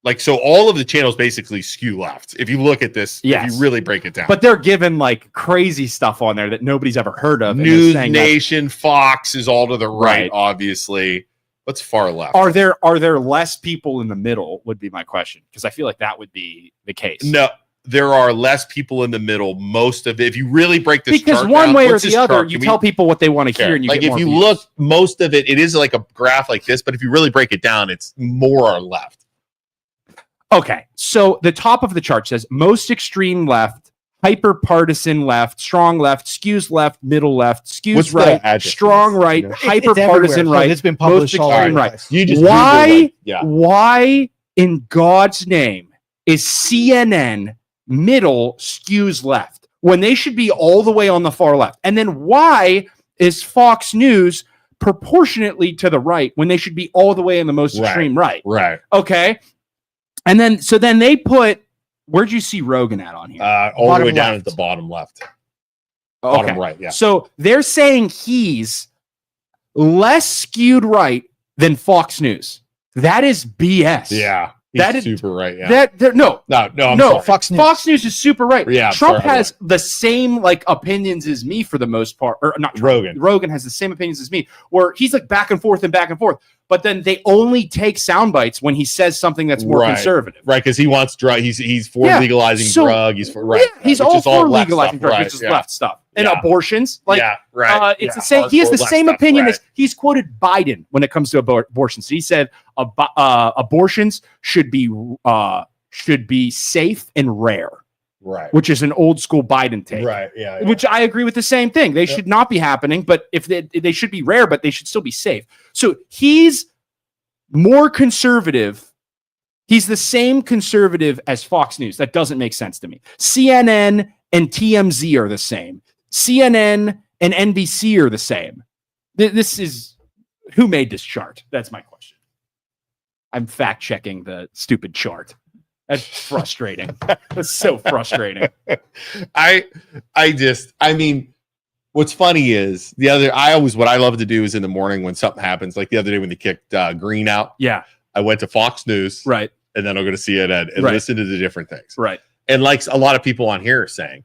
Like, so all of the channels basically skew left. If you look at this, if you really break it down. But they're given like crazy stuff on there that nobody's ever heard of. News Nation, Fox is all to the right, obviously. What's far left? Are there less people in the middle would be my question. Because I feel like that would be the case. No, there are less people in the middle. Most of it, if you really break this because chart one down, way or the other, you tell people what they want to hear. And you like get if more you views. look, most of it is like a graph like this. But if you really break it down, it's more or left. Okay, so the top of the chart says most extreme left, hyper partisan left, strong left, skews left, middle left, skews right, strong right, hyper partisan right. It's been published most extreme right. You just why in God's name is CNN middle skews left when they should be all the way on the far left? And then why is Fox News proportionately to the right when they should be all the way in the most extreme right? Right. Okay. And then they put, where'd you see Rogan at on here? All the way down at the bottom left. Bottom right, yeah. So they're saying he's less skewed right than Fox News. That is BS. Yeah. That is super right. Yeah. No. I'm sorry. Fox News is super right. Yeah. Trump has the same like opinions as me for the most part, or not Trump. Rogan has the same opinions as me, where he's like back and forth. But then they only take sound bites when he says something that's more conservative. Right, because he wants drug. He's for legalizing drug. He's for he's all for legalizing drug, which is left stuff. And abortions. Like it's the same. He has the same opinion as he's quoted Biden when it comes to abortions. So he said abortions should be safe and rare. Right. Which is an old school Biden take. Right. Yeah. Which I agree with the same thing. They should not be happening, but if they should be rare, but they should still be safe. So he's more conservative. He's the same conservative as Fox News. That doesn't make sense to me. CNN and TMZ are the same. CNN and NBC are the same. This is who made this chart? That's my question. I'm fact checking the stupid chart. That's frustrating. That's so frustrating. I mean, what's funny is what I love to do is in the morning when something happens, like the other day when they kicked Green out. Yeah. I went to Fox News. Right. And then I'll go to CNN and listen to the different things. Right. And like a lot of people on here are saying,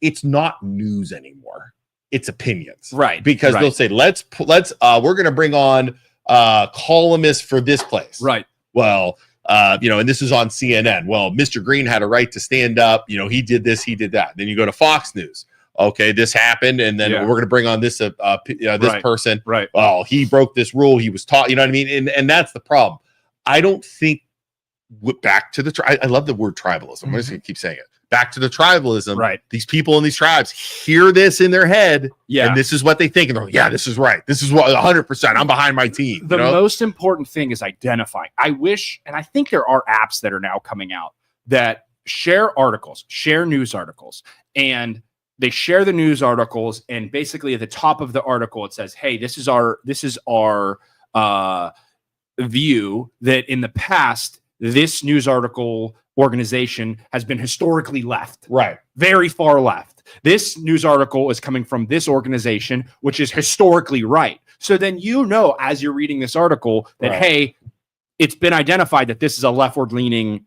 it's not news anymore. It's opinions. Right. Because they'll say, let's we're going to bring on columnists for this place. Right. Well, and this is on CNN. Well, Mr. Green had a right to stand up. He did this, he did that. Then you go to Fox News. Okay, this happened, and then we're going to bring on this person. Right. Well, he broke this rule. He was taught. You know what I mean? And that's the problem. I don't think back to I love the word tribalism. I'm just going to keep saying it. Back to the tribalism. Right. These people in these tribes hear this in their head. Yeah. And this is what they think. And they're like, yeah, this is right. This is what 100%. I'm behind my team. The most important thing is identifying. I wish, and I think there are apps that are now coming out that share articles, share news articles, and they share the news articles. And basically at the top of the article, it says, hey, this is our view that in the past, this news article organization has been historically left. Right. Very far left. This news article is coming from this organization, which is historically right. So then as you're reading this article that, hey, it's been identified that this is a leftward leaning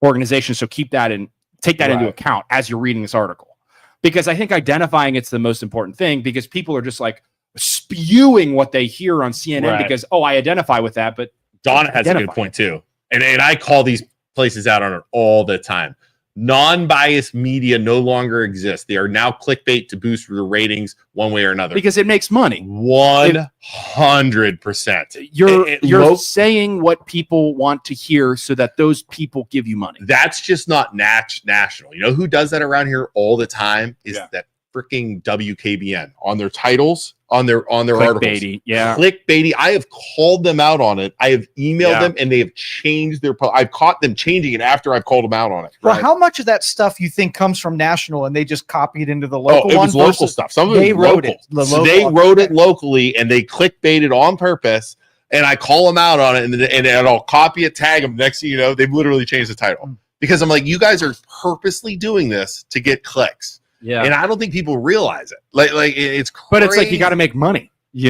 organization. So take that into account as you're reading this article, because I think identifying it's the most important thing, because people are just like spewing what they hear on CNN because, I identify with that. But Donna has a good point too. And I call these places out on it all the time. Non-biased media no longer exists. They are now clickbait to boost the ratings one way or another. Because it makes money. 100%. You're saying what people want to hear so that those people give you money. That's just not national. You know who does that around here all the time is that freaking WKBN on their titles, on their articles. Clickbaity. I have called them out on it. I have emailed them, and they have changed their. I've caught them changing it after I've called them out on it. Well, how much of that stuff you think comes from national, and they just copied into the local? It was local stuff. Some of it wrote it. They wrote it locally, and they clickbaited on purpose. And I call them out on it, and I'll copy it, tag them. Next thing you know, they've literally changed the title because I'm like, you guys are purposely doing this to get clicks. Yeah, and I don't think people realize it. Like it's crazy. But it's like you got to make money.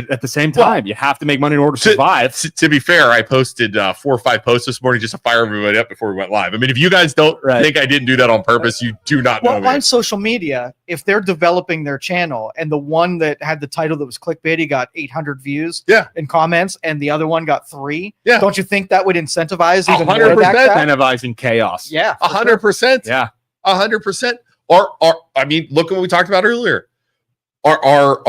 At the same time, you have to make money in order to survive. To be fair, I posted 4 or 5 posts this morning just to fire everybody up before we went live. I mean, if you guys don't think I didn't do that on purpose, you do not know. Well, on social media, if they're developing their channel and the one that had the title that was clickbaity got 800 views in comments and the other one got 3, don't you think that would incentivize even 100% incentivizing chaos? Yeah, 100%. Sure. Yeah, 100%. Or I mean, look at what we talked about earlier. Our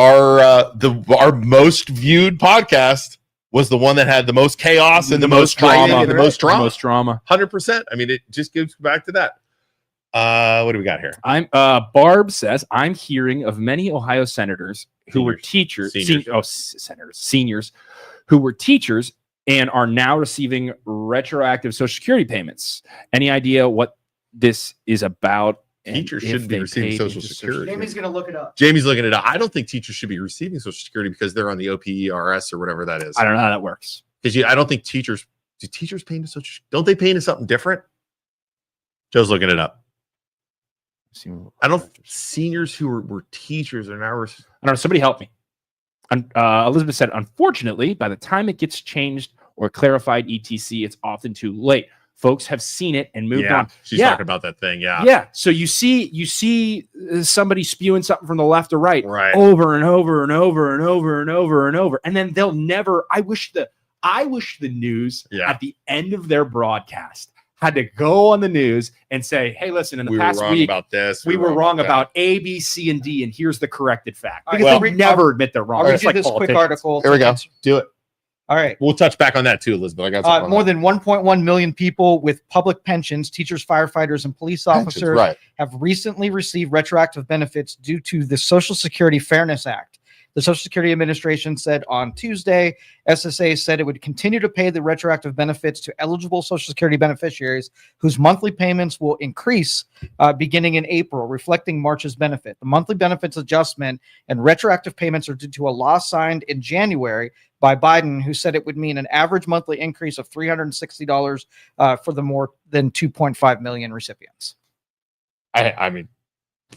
most viewed podcast was the one that had the most chaos and the most drama and the most drama. 100%. I mean, it just gives back to that. What do we got here? Barb says, I'm hearing of many Ohio senators who were teachers, seniors who were teachers and are now receiving retroactive Social Security payments. Any idea what this is about? Teachers shouldn't be receiving Social Security. Jamie's going to look it up. Jamie's looking it up. I don't think teachers should be receiving Social Security because they're on the OPERS or whatever that is. I don't know how that works. Because I don't think do teachers pay into Social? Don't they pay into something different? Joe's looking it up. Seniors who were teachers are now. I don't know. Somebody help me. Elizabeth said, unfortunately, by the time it gets changed or clarified, etc., it's often too late. Folks have seen it and moved on. She's talking about that thing. Yeah. Yeah. So you see somebody spewing something from the left or right over and over and over and over and over and over. And then they'll never, I wish the news at the end of their broadcast had to go on the news and say, hey, listen, in the past week about this, we were wrong about A, B, C, and D, and here's the corrected fact. Because they never admit they're wrong. I'll read you this quick article. Here we go. Do it. All right. We'll touch back on that too, Elizabeth. I got more than 1.1 million people with public pensions, teachers, firefighters, and police officers have recently received retroactive benefits due to the Social Security Fairness Act. The Social Security Administration said on Tuesday, SSA said it would continue to pay the retroactive benefits to eligible Social Security beneficiaries whose monthly payments will increase beginning in April, reflecting March's benefit. The monthly benefits adjustment and retroactive payments are due to a law signed in January by Biden, who said it would mean an average monthly increase of $360 for the more than 2.5 million recipients. I mean,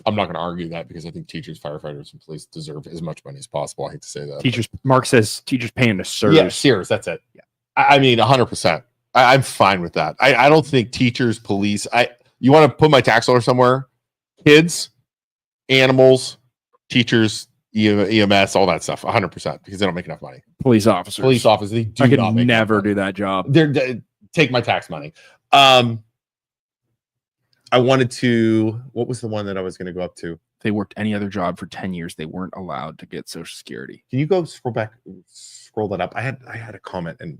I'm not going to argue that because I think teachers, firefighters, and police deserve as much money as possible. I hate to say that. Mark says teachers paying to serve. Yeah, SEERS, that's it. Yeah. I mean, 100%. I'm fine with that. I don't think teachers, police, you want to put my tax dollar somewhere? Kids, animals, teachers, EMS, all that stuff, 100%, because they don't make enough money. Police officers, they do not make never do that job. Take my tax money. I wanted to. What was the one that I was going to go up to? They worked any other job for 10 years. They weren't allowed to get Social Security. Can you go scroll that up? I had a comment and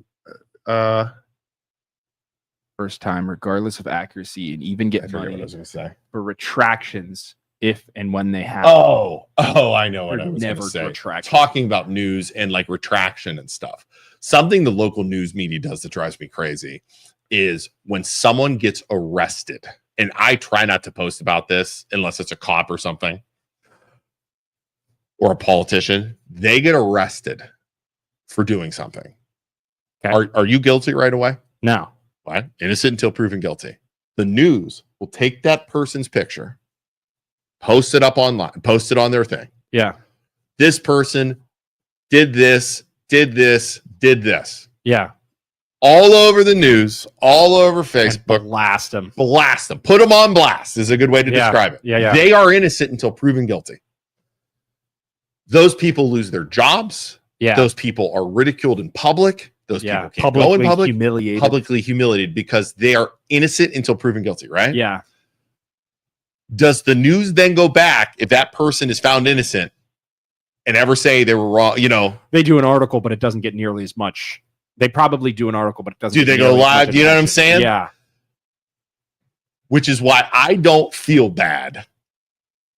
first time, regardless of accuracy, and even get money what I was going to say for retractions if and when they have. Oh, I know what I was going to say. Retraction. Talking about news and like retraction and stuff. Something the local news media does that drives me crazy is when someone gets arrested. And I try not to post about this unless it's a cop or something or a politician. They get arrested for doing something. Okay. Are you guilty right away? No. What? Innocent until proven guilty. The news will take that person's picture, post it up online, post it on their thing. Yeah. This person did this. Yeah. all over the news, all over Facebook. Blast them. Blast them. Put them on blast is a good way to describe it. Yeah. They are innocent until proven guilty. Those people lose their jobs. Yeah. Those people are ridiculed in public. Those people can't publicly go in public. humiliated. Publicly humiliated because they are innocent until proven guilty, right? Yeah. Does the news then go back if that person is found innocent and ever say they were wrong? You know, They do an article, but it doesn't get nearly as much. They probably do an article, but it doesn't. do they go live? Do you know what I'm saying? Yeah. Which is why I don't feel bad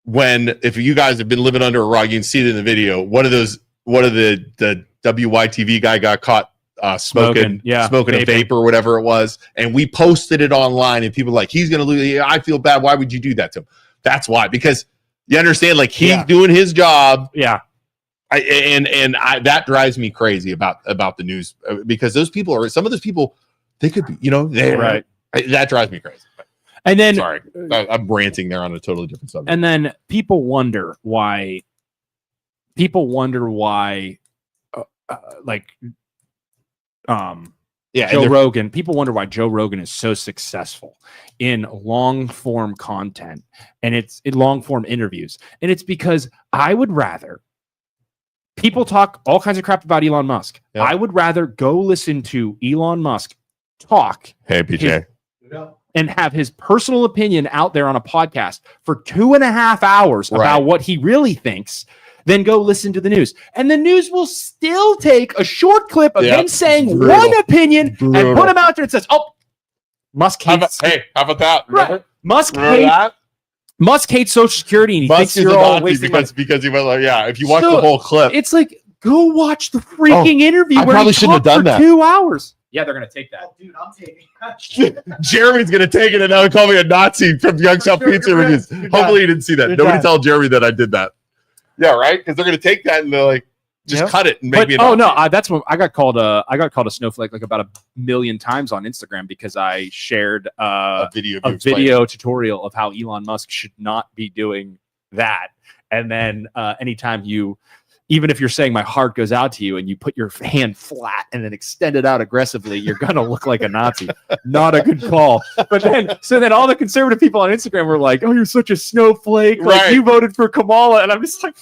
when, if you guys have been living under a rock, you can see it in the video. One of the WYTV guy got caught smoking a vape or whatever it was, and we posted it online, and people were like, he's gonna lose. I feel bad. Why would you do that to him? That's why, because you understand, like, he's doing his job. Yeah. That drives me crazy about the news, because some of those people, they could be, right. That drives me crazy. And then, sorry, I'm ranting there on a totally different subject. And then people wonder why, Joe Rogan. People wonder why Joe Rogan is so successful in long form content, and it's in long form interviews, and it's because I would rather. People talk all kinds of crap about Elon Musk. Yep. I would rather go listen to Elon Musk talk. Hey, PJ. And have his personal opinion out there on a podcast for 2.5 hours about what he really thinks, than go listen to the news. And the news will still take a short clip of him saying one opinion and put him out there and says, oh, Musk hates. How about that? Right. Musk hates Social Security, and he thinks you're all wasting money. Because he went like, if you watch the whole clip. It's like, go watch the freaking interview. I probably shouldn't have done that. 2 hours. Yeah, they're going to take that. Oh, dude, I'm taking that. Jeremy's going to take it and now call me a Nazi from Youngstown Pizza Reviews. Hopefully you didn't see that. Nobody tell Jeremy that I did that. Yeah, right? Because they're going to take that and they're like, just cut it and make me a Nazi. No, that's when I got called a snowflake like about 1 million times on Instagram because I shared a video tutorial of how Elon Musk should not be doing that. And then anytime even if you're saying my heart goes out to you and you put your hand flat and then extend it out aggressively, you're going to look like a Nazi. Not a good call. But then all the conservative people on Instagram were like, oh, you're such a snowflake. Like you voted for Kamala. And I'm just like,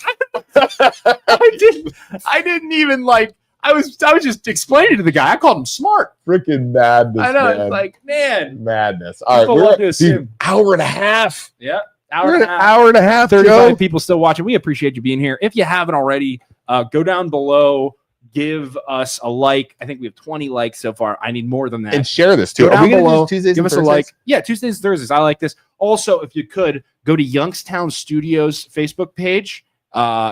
I didn't even like, I was just explaining to the guy. I called him smart. Freaking madness. I know. Man. It's like, man. Madness. All right. We're hour and a half. Yeah. Hour and a half. 35 people still watching. We appreciate you being here. If you haven't already, go down below, give us a like. I think we have 20 likes so far. I need more than that. And share this too. Go down below, give us a like. Yeah, Tuesdays and Thursdays. I like this. Also, if you could, go to Youngstown Studios Facebook page.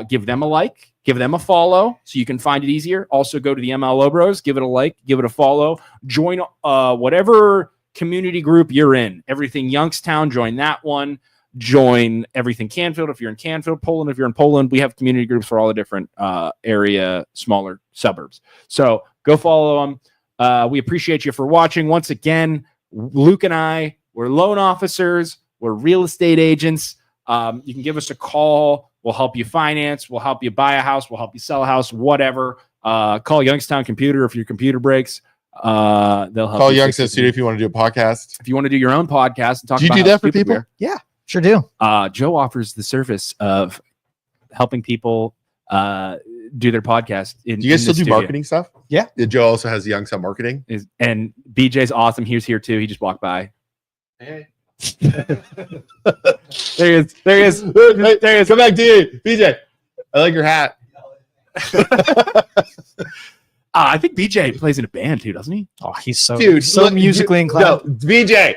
Give them a like. Give them a follow so you can find it easier. Also, go to the MLO Bros. Give it a like. Give it a follow. Join whatever community group you're in. Everything Youngstown. Join that one. Join Everything Canfield if you're in Canfield. Poland if you're in Poland. We have community groups for all the different area, smaller suburbs. So go follow them. We appreciate you for watching. Once again, Luke and I, we're loan officers. We're real estate agents. You can give us a call. We'll help you finance. We'll help you buy a house. We'll help you sell a house, whatever. Call Youngstown Computer if your computer breaks. They'll help. Call Youngstown Studio if you want to do a podcast. If you want to do your own podcast and talk about do you do that for people? Yeah. Sure do. Joe offers the service of helping people do their podcast. Do you guys still do marketing stuff? Yeah. Joe also has Youngstown marketing. And BJ's awesome. He was here too. He just walked by. Hey. There he is. There he is. There he is. Come back to you, BJ. I like your hat. I think BJ plays in a band too, doesn't he? Oh, he's so musically inclined. No, BJ,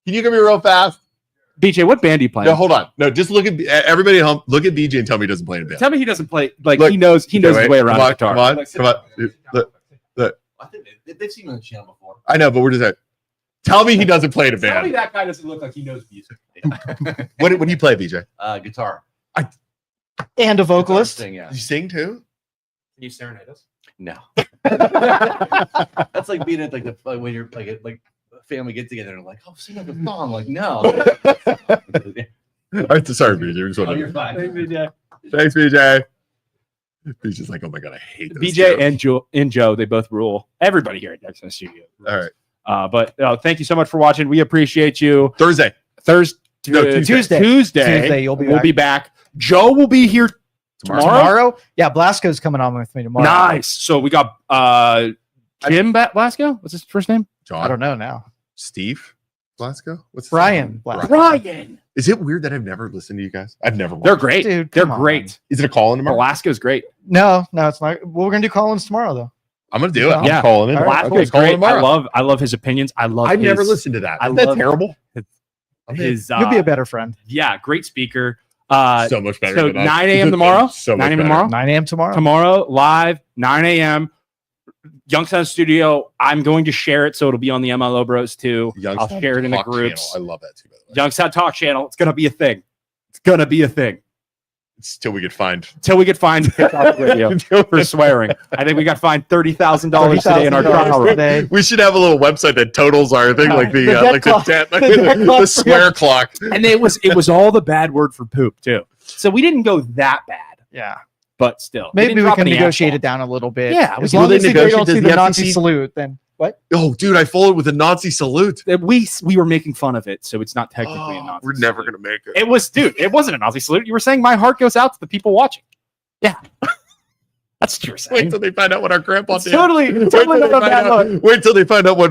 can you come here real fast? BJ, what band do you play? No, hold on. No, just look at everybody at home. Look at BJ and tell me he doesn't play in a band. Tell me he doesn't play. Like he knows his way around the guitar. Come on. Look. I think they've seen me on the channel before. I know, but we're just like, tell me he doesn't play in a band. Tell me that guy doesn't look like he knows music. What do you play, BJ? Guitar. And a vocalist. Sing, yeah. You sing too? Can you serenade us? No. That's like being at when you're like a family get together and like, oh, sing like a song. Like, no. All right, sorry, BJ. You're fine. Thanks, BJ. He's just like, oh my god, I hate those BJ two. and Joe, they both rule. Everybody here at Youngstown Studio. All right. But thank you so much for watching. We appreciate you. Tuesday. Tuesday, you'll be we'll back. be back. Joe will be here tomorrow. Yeah, Blasco's coming on with me tomorrow. Nice. So we got Jim Blasco. What's his first name? John. I don't know now. Steve Blasco. What's his Brian name? Blasco. Brian. Is it weird that I've never listened to you guys? I've never. They're watched. great. Dude, They're come on. great. Is it a call in tomorrow? Blasco's great. No, it's not. Well, we're gonna do call-ins tomorrow though. I'm gonna do it. I'm Yeah. calling in. All right. Blasco's Calling great. tomorrow. I love his opinions. I've never listened to that. I Isn't that love terrible? his. You'll be a better friend. Yeah, great speaker. So much better. So than us. 9 a.m. tomorrow. So 9 much a.m. better. tomorrow. 9 a.m. tomorrow. Tomorrow, live, 9 a.m. Youngstown Studio. I'm going to share it, so it'll be on the MLO Bros too. I'll share it in the Talk groups. Channel. I love that too. By the way. Youngstown Talk Channel. It's gonna be a thing. It's gonna be a thing It's till we get fined. until we get fined radio for swearing. I think we got fined $30,000 today in our $30,000 trial room. today. We should have a little website that totals our thing, like the debt like clock. the debt, like The debt the clock. swear clock. And it was all the bad word for poop too. So we didn't go that bad, Yeah, but still, maybe we can negotiate it down a little bit. Yeah, as will long they as they negotiate? don't Does see the the Nazi FCC salute, then what? Oh, dude, I followed with a Nazi salute. We were making fun of it, so it's not technically a Oh, Nazi. we're never salute. gonna make it. It was, dude. It wasn't a Nazi salute. You were saying my heart goes out to the people watching. Yeah, that's what you were Wait saying. till they find out what our grandpa It's did. totally Wait till not they a find bad out- note. wait till they find out what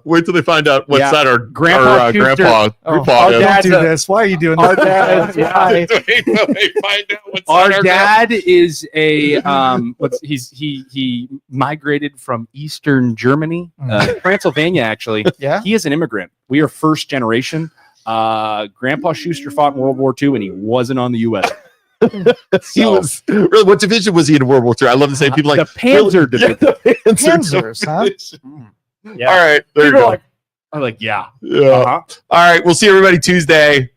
wait till they find out what Yeah. side our Grandpa Schuster. grandpa Oh, is. dad- don't do this. Why are you doing Our this? dad- Why? Wait till they find out what Our side dad is a he migrated from Eastern Germany, Transylvania actually. Yeah. He is an immigrant. We are first generation. Grandpa Schuster fought in World War II, and he wasn't on the U.S. He was really. What division was he in World War II? I love to say people like the Panzer division. the Panzer. Panzers, huh? Yeah. All right, there you People are go. like, I'm like, yeah. Yeah. Uh-huh. All right, we'll see everybody Tuesday.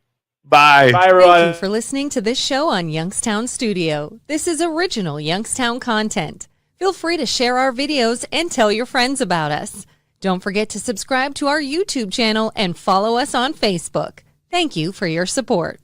Bye. Bye, everyone. Thank you for listening to this show on Youngstown Studio. This is original Youngstown content. Feel free to share our videos and tell your friends about us. Don't forget to subscribe to our YouTube channel and follow us on Facebook. Thank you for your support.